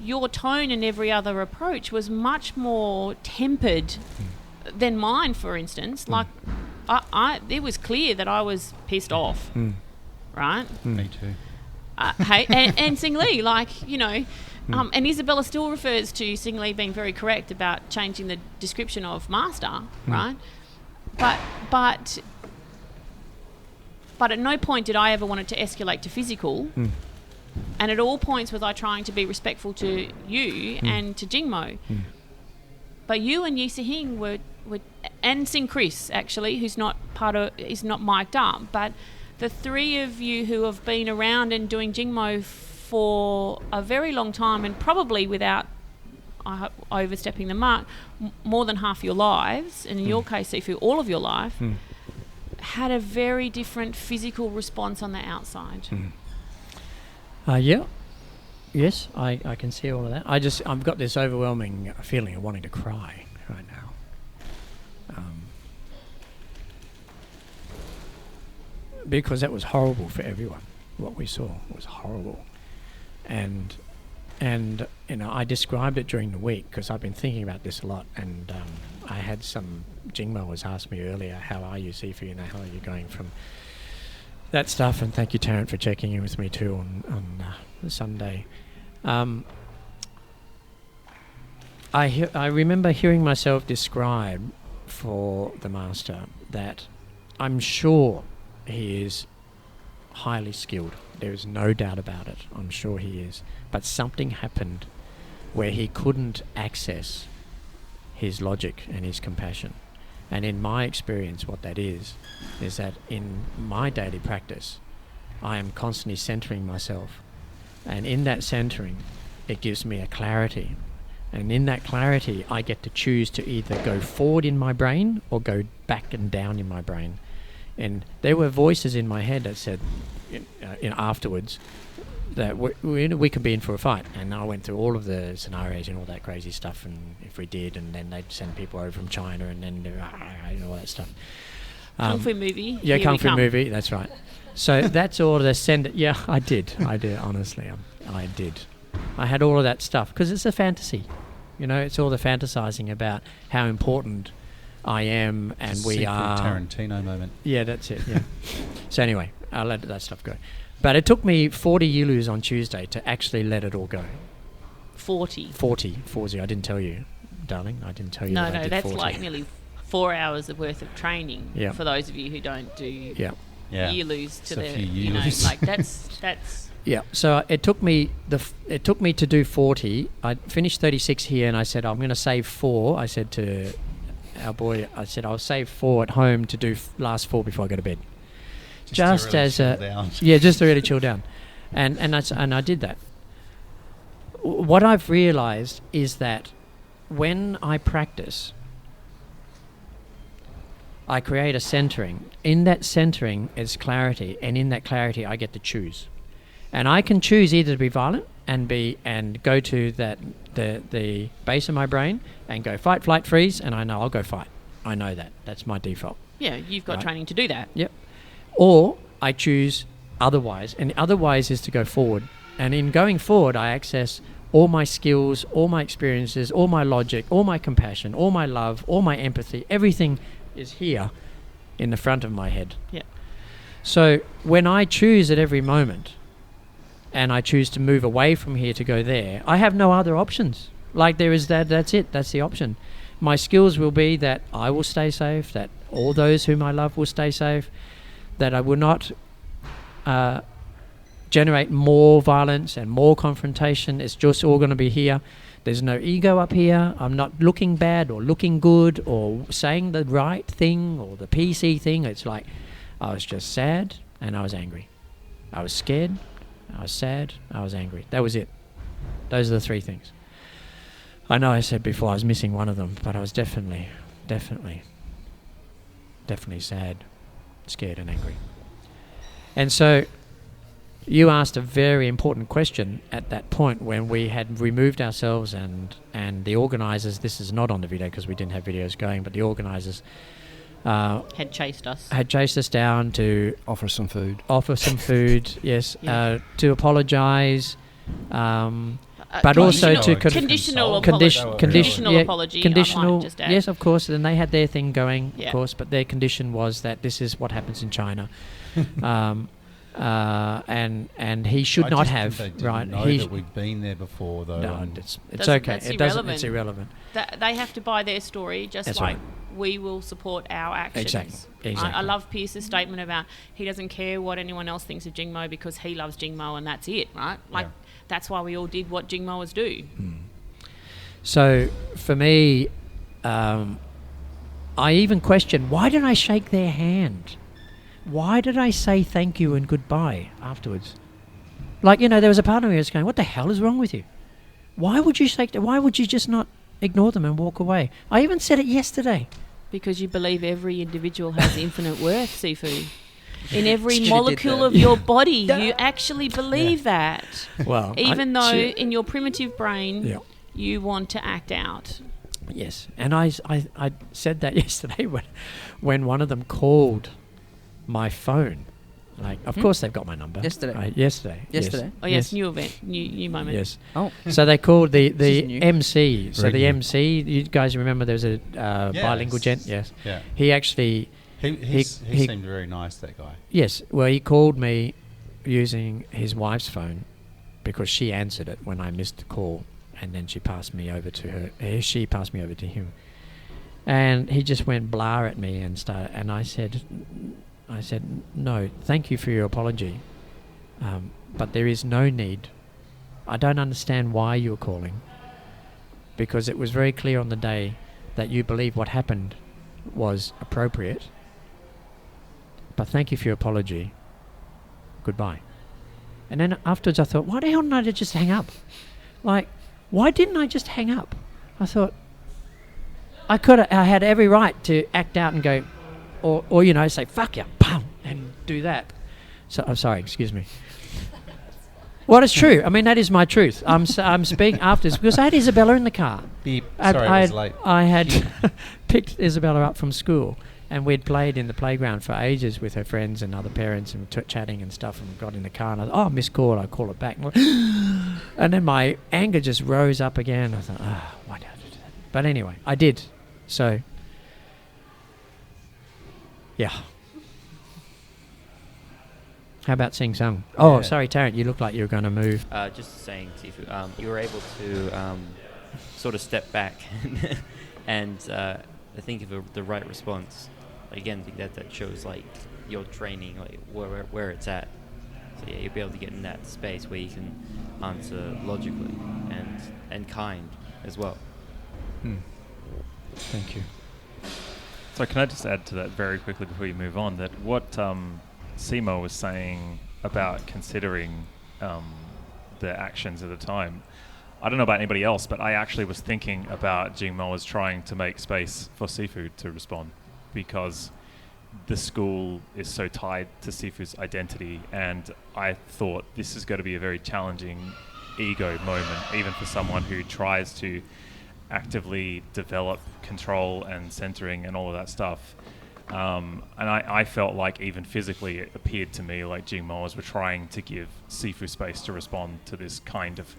your tone and every other approach was much more tempered than mine, for instance. Like, it was clear that I was pissed off, right? Me too. Hey, and Sing Lee, like, you know, and Isabella still refers to Sing Lee being very correct about changing the description of master, right? But at no point did I ever want it to escalate to physical. And at all points was I trying to be respectful to you and to Jingmo. But you and Yi Se-hing were and Sing Chris, actually, who's not mic'd up, but the three of you who have been around and doing Jingmo for a very long time, and probably without overstepping the mark, more than half your lives, and in your case, Sifu, all of your life, had a very different physical response on the outside. Yes, I can see all of that. I've got this overwhelming feeling of wanting to cry right now. Because that was horrible for everyone. What we saw was horrible. And you know, I described it during the week because I've been thinking about this a lot, and I had some GingMo'ers ask me earlier, how are you, Sifu, and how are you going from that stuff, and thank you, Tarrant, for checking in with me too on Sunday. I remember hearing myself describe for the master that I'm sure he is highly skilled. There is no doubt about it. I'm sure he is. But something happened where he couldn't access his logic and his compassion. And in my experience, what that is that in my daily practice, I am constantly centering myself. And in that centering, it gives me a clarity. And in that clarity, I get to choose to either go forward in my brain or go back and down in my brain. And there were voices in my head that said, afterwards, that we could be in for a fight. And I went through all of the scenarios and all that crazy stuff, and if we did, and then they'd send people over from China, and then all that stuff. Kung Fu movie. Yeah, Kung Fu movie, that's right. So that's all the send. Yeah, I did, honestly. I did. I had all of that stuff, because it's a fantasy. You know, it's all the fantasizing about how important I am, and we are. Tarantino moment. Yeah, that's it. Yeah. So anyway, I'll let that stuff go. But it took me 40 Yulus on Tuesday to actually let it all go. 40. I didn't tell you, darling. I didn't tell you. No, that's 40. Like nearly 4 hours of worth of training. Yeah. For those of you who don't do Yulus to it's the, you know, like that's. Yeah. So it took me to do 40. I finished 36 here, and I said I'm going to save 4. I said to our boy, I'll save 4 at home to do last 4 before I go to bed. Just to really chill down, and I did that. What I've realized is that when I practice, I create a centering. In that centering is clarity, and in that clarity, I get to choose, and I can choose either to be violent and go to the base of my brain and go fight, flight, freeze, and I know I'll go fight. I know that's my default. Yeah, you've got training to do that. Yep. Or I choose otherwise, and otherwise is to go forward. And in going forward, I access all my skills, all my experiences, all my logic, all my compassion, all my love, all my empathy. Everything is here in the front of my head. Yeah. So when I choose at every moment, and I choose to move away from here to go there, I have no other options. Like there is that's it. That's the option. My skills will be that I will stay safe, that all those whom I love will stay safe, that I will not generate more violence and more confrontation. It's just all going to be here. There's no ego up here. I'm not looking bad or looking good or saying the right thing or the PC thing. It's like I was just sad and I was angry. I was scared, I was sad, I was angry. That was it. Those are the three things. I know I said before I was missing one of them, but I was definitely sad, scared and angry. And so you asked a very important question at that point when we had removed ourselves and the organisers, this is not on the video because we didn't have videos going, but the organisers had chased us down to Offer some food. Yes, Yeah. to apologise, but also to conditional apology. I might just add. Yes, of course, and they had their thing going, Yeah. of course, but their condition was that this is what happens in China. And he should not have, They didn't right? know that we'd been there before, though. No, and it's Doesn't- okay. that's It doesn't. irrelevant. It's irrelevant. They have to buy their story, just That's like right. we will support our actions. Exactly. I love Pierce's statement about he doesn't care what anyone else thinks of Jingmo because he loves Jingmo and that's it, right? Like, that's why we all did what Jingmo'ers do. So for me, I even questioned, why did I shake their hand? Why did I say thank you and goodbye afterwards? Like, there was a part of me that was going, what the hell is wrong with you? Why would you shake? Why would you just not ignore them and walk away? I even said it yesterday. Because you believe every individual has infinite worth, Sifu. In every Should've molecule did of your body, you actually believe that. Well, Even though in your primitive brain, Yeah. you want to act out. Yes, and I said that yesterday when one of them called my phone. Like, of course they've got my number. Yesterday? Yesterday. Yesterday? Oh, yes, new event, new moment. Yes. Oh. So they called the This is new. MC. So Very the new. MC, you guys remember there was a bilingual gent? Yes. Yeah. He actually, He he seemed very nice, that guy. yes, well, he called me using his wife's phone because she answered it when I missed the call, and then she passed me over to her. She passed me over to him. And he just went blah at me and started, and I said, no, thank you for your apology, but there is no need. I don't understand why you're calling, because it was very clear on the day that you believe what happened was appropriate, but thank you for your apology. Goodbye. And then afterwards I thought, why the hell didn't I just hang up? Like, why didn't I just hang up? I thought, I had every right to act out and go, or say fuck you, pum, and do that. So I'm sorry, excuse me. Well, it's true. I mean, that is my truth. I'm speaking afterwards because I had Isabella in the car. Beep. Sorry, I was late. I had picked Isabella up from school, and we'd played in the playground for ages with her friends and other parents and chatting and stuff, and got in the car and I thought, missed call, I'll call it back. And then my anger just rose up again. I thought, why did I do that? But anyway, I did. So, yeah. How about Sing Sung? Oh, sorry, Tarrant, you look like you were going to move. Just saying, Sifu, you were able to sort of step back and think of the right response. Again, I think that shows like your training, like where it's at. So yeah, you'll be able to get in that space where you can answer logically and kind as well. Thank you. So can I just add to that very quickly before you move on, that what Simo was saying about considering the actions at the time, I don't know about anybody else, but I actually was thinking about GingMo'ers trying to make space for Sifu to respond, because the school is so tied to Sifu's identity, and I thought this is going to be a very challenging ego moment, even for someone who tries to actively develop control and centering and all of that stuff. And I felt like even physically it appeared to me like GingMo'ers were trying to give Sifu space to respond to this kind of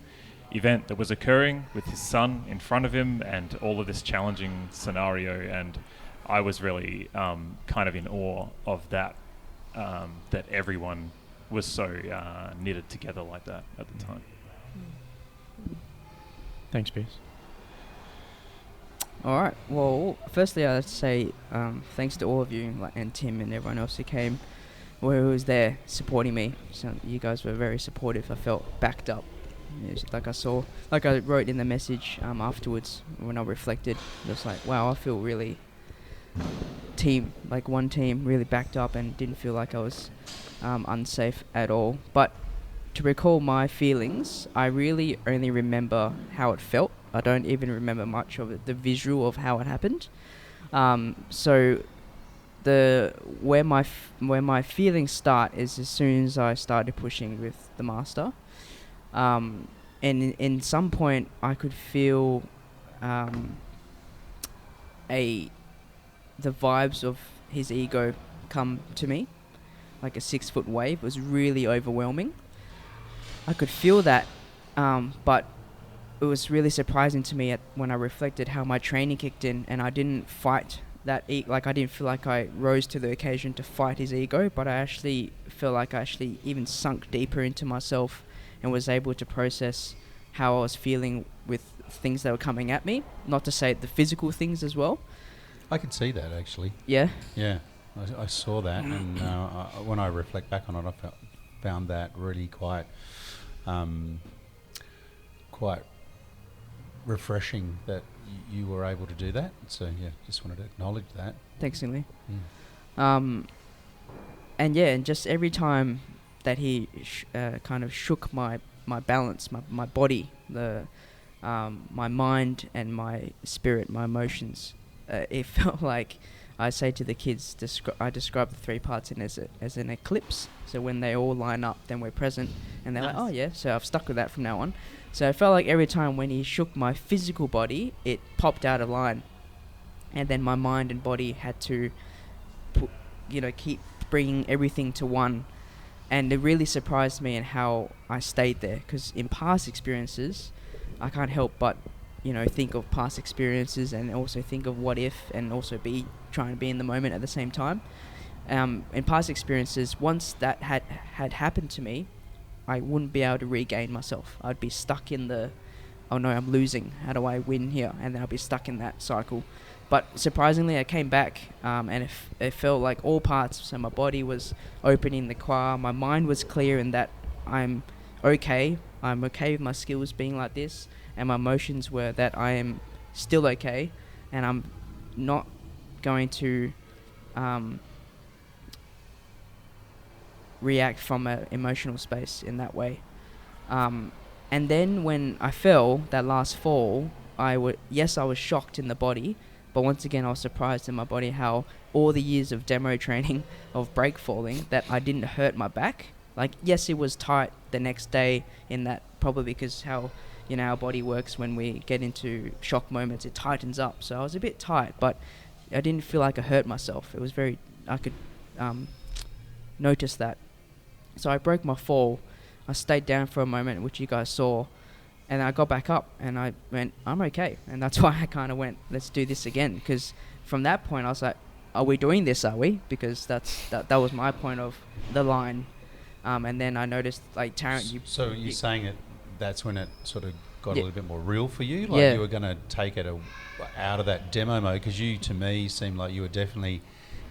event that was occurring with his son in front of him and all of this challenging scenario, and I was really kind of in awe of that, that everyone was so knitted together like that at the time. Thanks, Pierce. All right. Well, firstly, I'd say thanks to all of you, and Tim and everyone else who came, who was there supporting me. So you guys were very supportive. I felt backed up. Like I wrote in the message afterwards when I reflected. It was like, wow, I feel really team, like one team really backed up and didn't feel like I was unsafe at all. But to recall my feelings, I really only remember how it felt. I don't even remember much of it, the visual of how it happened. So where my feelings start is as soon as I started pushing with the master. And in some point I could feel the vibes of his ego come to me, like a 6-foot wave. It was really overwhelming. I could feel that, but it was really surprising to me when I reflected how my training kicked in, and I didn't fight that. I didn't feel like I rose to the occasion to fight his ego, but I actually feel like I actually even sunk deeper into myself and was able to process how I was feeling with things that were coming at me. Not to say the physical things as well. I could see that actually. Yeah? Yeah, I saw that, and when I reflect back on it, I found that really quite refreshing that you were able to do that. So yeah, just wanted to acknowledge that. Thanks, Inley. And yeah, and just every time that he kind of shook my balance, my body, my mind and my spirit, my emotions, it felt like, I say to the kids, I describe the 3 parts as an eclipse. So when they all line up, then we're present, and they're like, oh yeah, so I've stuck with that from now on. So it felt like every time when he shook my physical body, it popped out of line, and then my mind and body had to keep bringing everything to one. And it really surprised me in how I stayed there, because in past experiences, I can't help but think of past experiences and also think of what if, and also trying to be in the moment at the same time. In past experiences, once that had happened to me, I wouldn't be able to regain myself. I'd be stuck in oh no, I'm losing. How do I win here? And then I'd be stuck in that cycle. But surprisingly, I came back, and it felt like all parts. So my body was open in the qua, my mind was clear in that I'm okay. I'm okay with my skills being like this, and my emotions were that I am still okay, and I'm not going to react from an emotional space in that way. And then when I fell, that last fall, I was shocked in the body, but once again I was surprised in my body how all the years of demo training of break falling, that I didn't hurt my back. Like, yes, it was tight the next day, in that probably because how our body works when we get into shock moments, it tightens up. So I was a bit tight, but I didn't feel like I hurt myself. It was I could notice that. So I broke my fall. I stayed down for a moment, which you guys saw, and I got back up and I went, I'm okay. And that's why I kind of went, let's do this again. Because from that point I was like, are we doing this, are we? Because that was my point of the line. And then I noticed, like, Tarrant, So you're saying that's when it sort of got a little bit more real for you? Like you were going to take it out of that demo mode? Because you, to me, seemed like you were definitely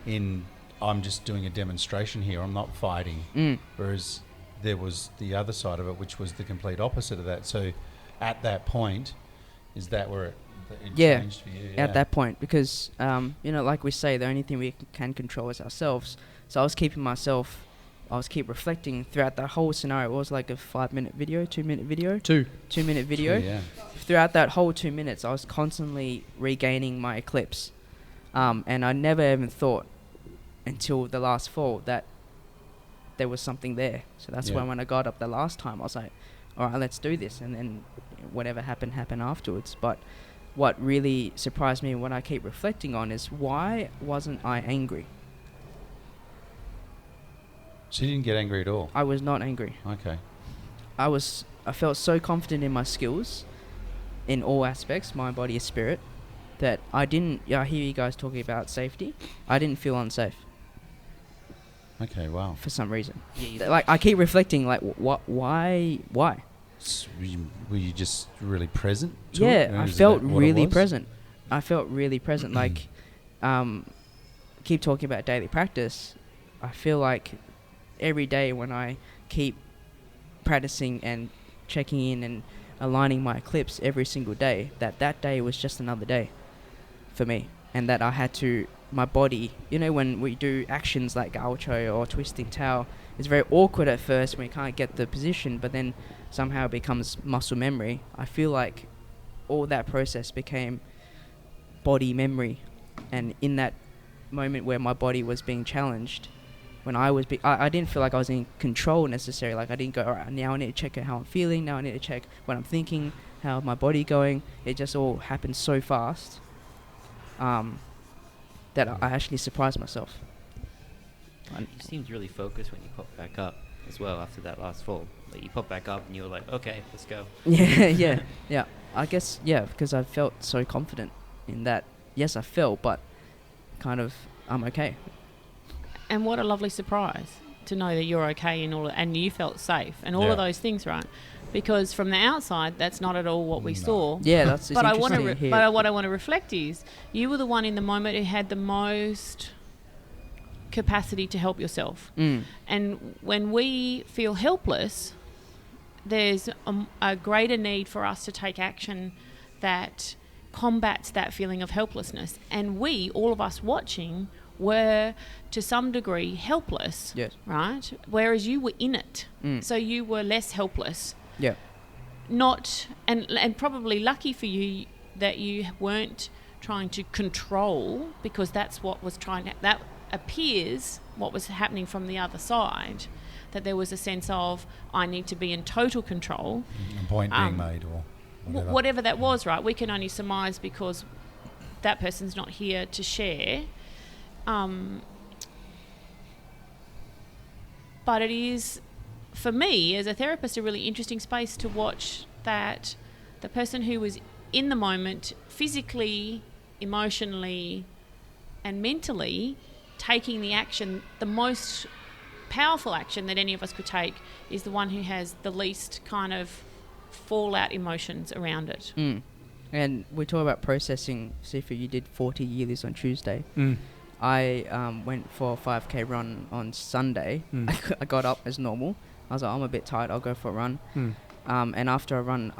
in, I'm just doing a demonstration here, I'm not fighting. Whereas there was the other side of it, which was the complete opposite of that. So at that point, is that where it changed for you? At that point, because, like we say, the only thing we can control is ourselves. So I was keep reflecting throughout the whole scenario. It was like a 5-minute video, 2-minute video. 2-minute video. 2, yeah. Throughout that whole 2 minutes, I was constantly regaining my eclipse. And I never even thought until the last fall that there was something there. So that's why when I got up the last time, I was like, all right, let's do this. And then whatever happened afterwards. But what really surprised me, when I keep reflecting on, is why wasn't I angry? So you didn't get angry at all? I was not angry. Okay. I felt so confident in my skills in all aspects, mind, body, and spirit, that I didn't, I hear you guys talking about safety, I didn't feel unsafe. Okay, wow. For some reason. Like, I keep reflecting, like, why? So were you just really present to it? I felt really present. Like, keep talking about daily practice. I feel like every day when I keep practicing and checking in and aligning my eclipse every single day, that day was just another day for me, and that I had to my body, when we do actions like gaucho or twisting towel, it's very awkward at first when we can't get the position, but then somehow it becomes muscle memory. I feel like all that process became body memory, and in that moment where my body was being challenged, when I was I didn't feel like I was in control necessarily. Like I didn't go, all right, now I need to check out how I'm feeling, now I need to check what I'm thinking, how my body going. It just all happened so fast that I actually surprised myself. You seemed really focused when you popped back up as well after that last fall. Like you popped back up and you were like, okay, let's go. Yeah. I guess, because I felt so confident in that. Yes, I felt, but kind of, I'm okay. And what a lovely surprise to know that you're okay and you felt safe and all of those things, right? Because from the outside, that's not at all what we saw. Yeah, that's but interesting to hear. But what I want to reflect is you were the one in the moment who had the most capacity to help yourself. And when we feel helpless, there's a greater need for us to take action that combats that feeling of helplessness. And we, all of us watching, were to some degree helpless, right? Whereas you were in it, so you were less helpless. Yeah. Not and probably lucky for you that you weren't trying to control, because that's what was that appears what was happening from the other side. That there was a sense of I need to be in total control. A point being made or whatever. Whatever that was, right? We can only surmise because that person's not here to share. But it is, for me, as a therapist, a really interesting space to watch that the person who was in the moment, physically, emotionally, and mentally, taking the action, the most powerful action that any of us could take, is the one who has the least kind of fallout emotions around it. And we talk about processing. Sifu, you did 40 yearlies on Tuesday. I went for a 5K run on Sunday. I got up as normal. I was like, I'm a bit tired, I'll go for a run. And after a run,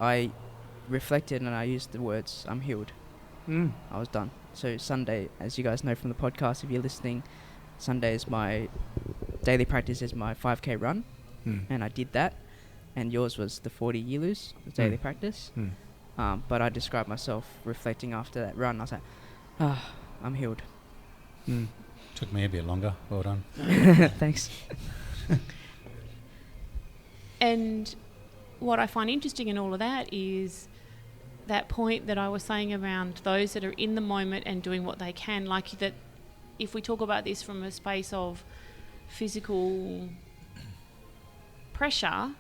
I reflected and I used the words, I'm healed. I was done. So Sunday, as you guys know from the podcast, if you're listening, Sunday is my daily practice, is my 5K run. And I did that. And yours was the 40 Yilus, the daily practice. But I described myself reflecting after that run. I was like, I'm healed. Took me a bit longer. Well done. Thanks. And what I find interesting in all of that is that point that I was saying around those that are in the moment and doing what they can, like that if we talk about this from a space of physical pressure,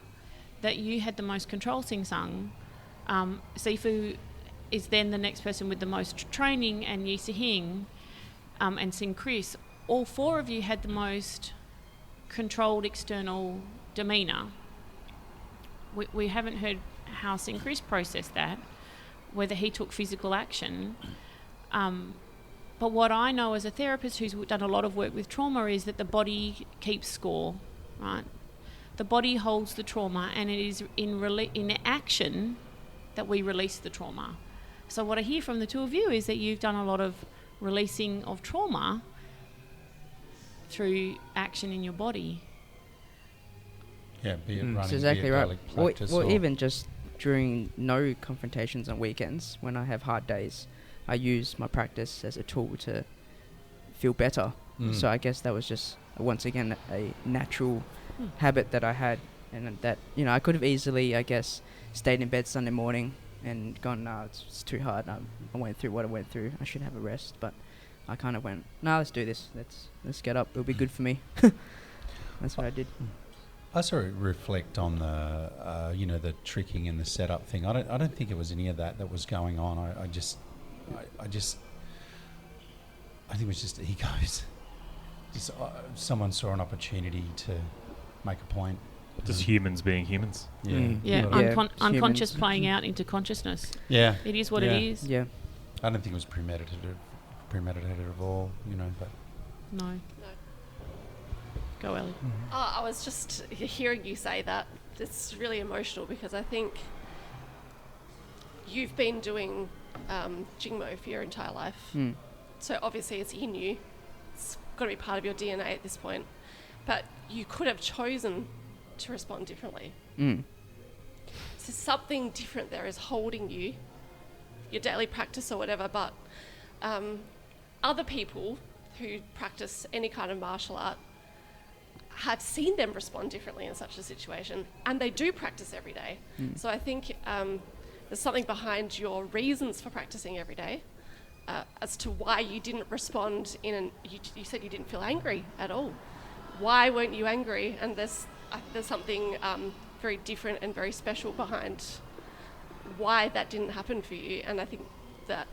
that you had the most control, Sing Sung. Sifu is then the next person with the most training, and Yi Hing and Sing Chris. All four of you had the most controlled external demeanour. We haven't heard how Sing Chris processed that, whether he took physical action. But what I know as a therapist who's done a lot of work with trauma is that the body keeps score, right? The body holds the trauma, and it is in action that we release the trauma. So what I hear from the two of you is that you've done a lot of releasing of trauma through action in your body. Yeah, be it running, that's exactly be it right. practice Or even just during no confrontations on weekends, when I have hard days, I use my practice as a tool to feel better. So I guess that was just, once again, a natural habit that I had, and that, I could have easily, I guess, stayed in bed Sunday morning and gone, no, it's too hard. I went through what I went through. I should have a rest. But I kind of went, no, let's do this. Let's get up. It'll be good for me. That's what I did. I sort of reflect on the, the tricking and the setup thing. I don't think it was any of that was going on. I think it was just egos. Someone saw an opportunity to make a point. Just humans being humans. Unconscious playing out into consciousness. Yeah. It is what it is. Yeah. I don't think it was premeditated at all, but... No. Go, Ellie. I was just hearing you say that. It's really emotional because I think you've been doing Jingmei for your entire life. So obviously it's in you. It's got to be part of your DNA at this point. But you could have chosen to respond differently. So something different there is holding you, your daily practice or whatever, but other people who practice any kind of martial art have seen them respond differently in such a situation, and they do practice every day. So I think there's something behind your reasons for practicing every day as to why you didn't respond you said you didn't feel angry at all. Why weren't you angry? And there's something very different and very special behind why that didn't happen for you. And I think that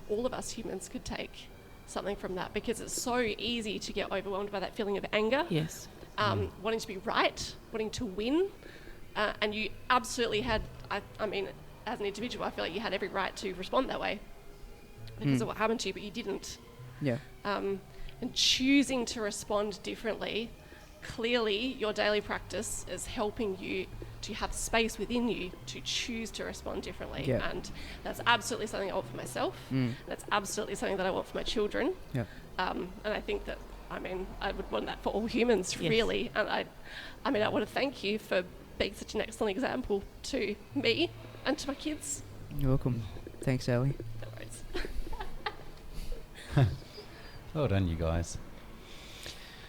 all of us humans could take something from that, because it's so easy to get overwhelmed by that feeling of anger. Yes. Wanting to be right, wanting to win. And you absolutely had, I mean, as an individual, I feel like you had every right to respond that way because of what happened to you, but you didn't. Yeah. And choosing to respond differently, clearly your daily practice is helping you to have space within you to choose to respond differently. Yeah. And that's absolutely something I want for myself. That's absolutely something that I want for my children. Yeah. And I think that, I mean, I would want that for all humans, Yes. really. And I want to thank you for being such an excellent example to me and to my kids. You're welcome. Thanks, Ellie. No worries. Well done, you guys.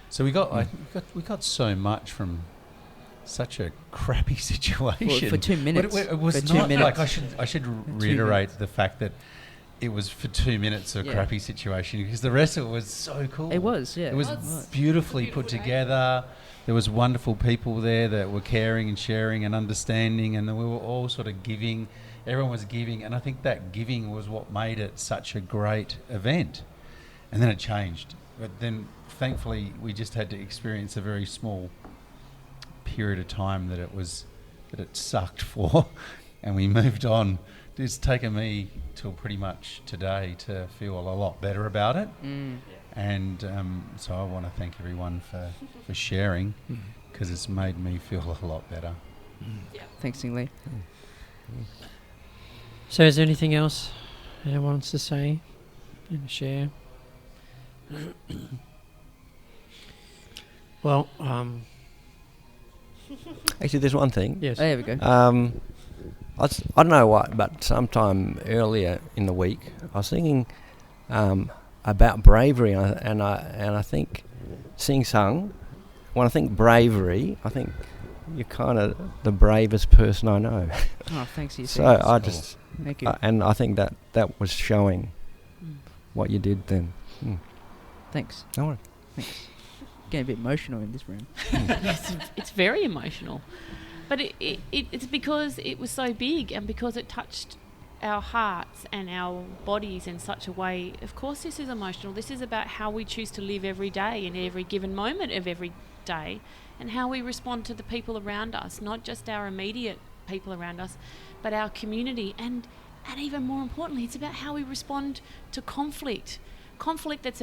So we got so much from such a crappy situation. Well, for 2 minutes. But it was For 2 not minutes. like I should reiterate the fact that it was for 2 minutes a Yeah. crappy situation, because the rest of it was so cool. It was, yeah. It was It was beautifully beautiful put day. together. There was wonderful people there that were caring and sharing and understanding, and we were all sort of giving. Everyone was giving, and I think that giving was what made it such a great event. And then it changed. But then, thankfully, we just had to experience a very small period of time that it sucked for, and we moved on. It's taken me till pretty much today to feel a lot better about it. And so I want to thank everyone for sharing, because it's made me feel a lot better. Thanks, Jingmei. So is there anything else anyone wants to say and share? Well, Actually, there's one thing. yes. Oh, there we go. I don't know what, but sometime earlier in the week, I was thinking about bravery, and I think Sing-Sung, when I think bravery, I think you're kind of the bravest person I know. Oh, thanks, you. So I just, Thank you. and I think that was showing what you did then. Thanks. No worries. Thanks. Getting a bit emotional in this room. It's very emotional. But it's because it was so big, and because it touched our hearts and our bodies in such a way. Of course this is emotional. This is about how we choose to live every day, in every given moment of every day, and how we respond to the people around us, not just our immediate people around us, but our community. And even more importantly, it's about how we respond to conflict. Conflict that's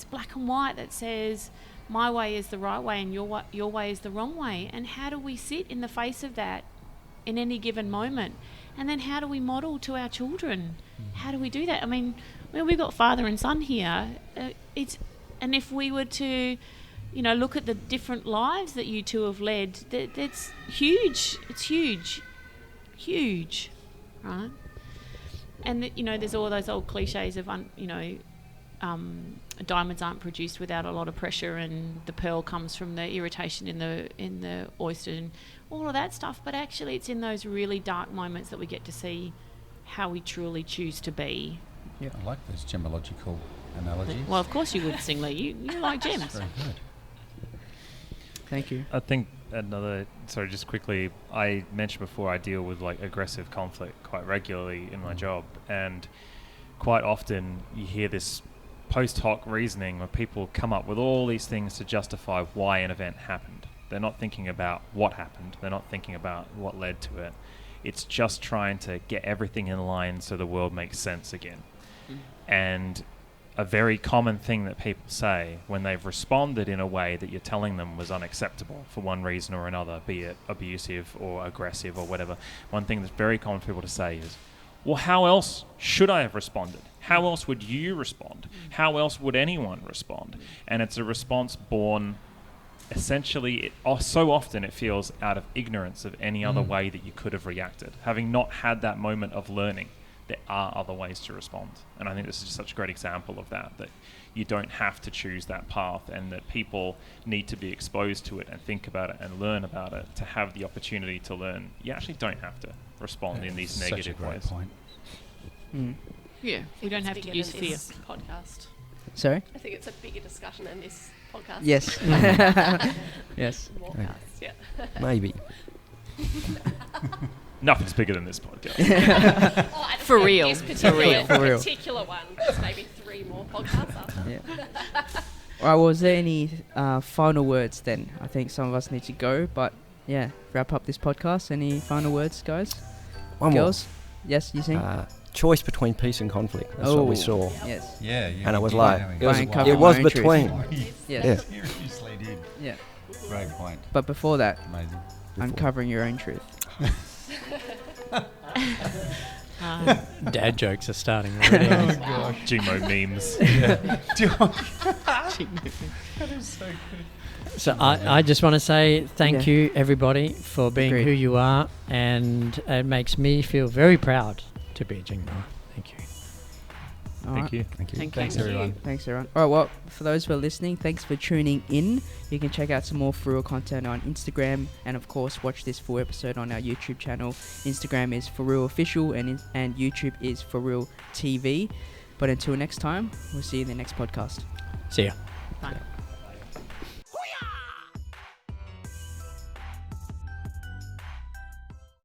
black and white, that says my way is the right way and your way is the wrong way. And how do we sit in the face of that in any given moment? And then how do we model to our children? How do we do that? I mean, we've got father and son here. And if we were to, look at the different lives that you two have led, that's huge. It's huge, right? And there's all those old cliches of diamonds aren't produced without a lot of pressure, and the pearl comes from the irritation in the oyster, and all of that stuff. But actually, it's in those really dark moments that we get to see how we truly choose to be. I like those gemological analogies. Well, of course you would, Sing Lee. You like gems. Very good. Thank you. I think just quickly, I mentioned before I deal with aggressive conflict quite regularly in my job, and quite often you hear this post hoc reasoning where people come up with all these things to justify why an event happened. They're not thinking about what happened. They're not thinking about what led to it. It's just trying to get everything in line so the world makes sense again. And a very common thing that people say when they've responded in a way that you're telling them was unacceptable for one reason or another, be it abusive or aggressive or whatever, one thing that's very common for people to say is, well, how else should I have responded? How else would you respond? How else would anyone respond? And it's a response born essentially, so often it feels out of ignorance of any other way that you could have reacted. Having not had that moment of learning, there are other ways to respond. And I think this is just such a great example of that you don't have to choose that path, and that people need to be exposed to it and think about it and learn about it to have the opportunity to learn. You actually don't have to respond in these negative ways. Point. Yeah, we don't have to use fear. Podcast. Sorry? I think it's a bigger discussion than this podcast. Yes. Yes. More podcasts, yeah. Maybe. Nothing's bigger than this podcast. Oh, I just For meant real. This For real. particular one. There's maybe 3 more podcasts after. Yeah. All right, well, was there any final words then? I think some of us need to go, but yeah, wrap up this podcast. Any final words, guys? One Girls? Yes, you think? Choice between peace and conflict. That's what we saw. Yes. Yeah. And it was like, Covered it was my own truth. between. Yes. Yeah. Seriously did. Yeah. Great point. But before that, Amazing. uncovering your own truth. Dad jokes are starting already. Jingmo memes. That is so good. So I just want to say thank Yeah. you, everybody, for being Agreed. who you are, and it makes me feel very proud to be a Jingmei. Thank you. All Thank right. you. Thank you. Thanks, everyone. Thanks, everyone. All right, well, for those who are listening, thanks for tuning in. You can check out some more FuReel content on Instagram, and of course, watch this full episode on our YouTube channel. Instagram is FuReel Official, and YouTube is FuReel TV. But until next time, we'll see you in the next podcast. See ya. Fine.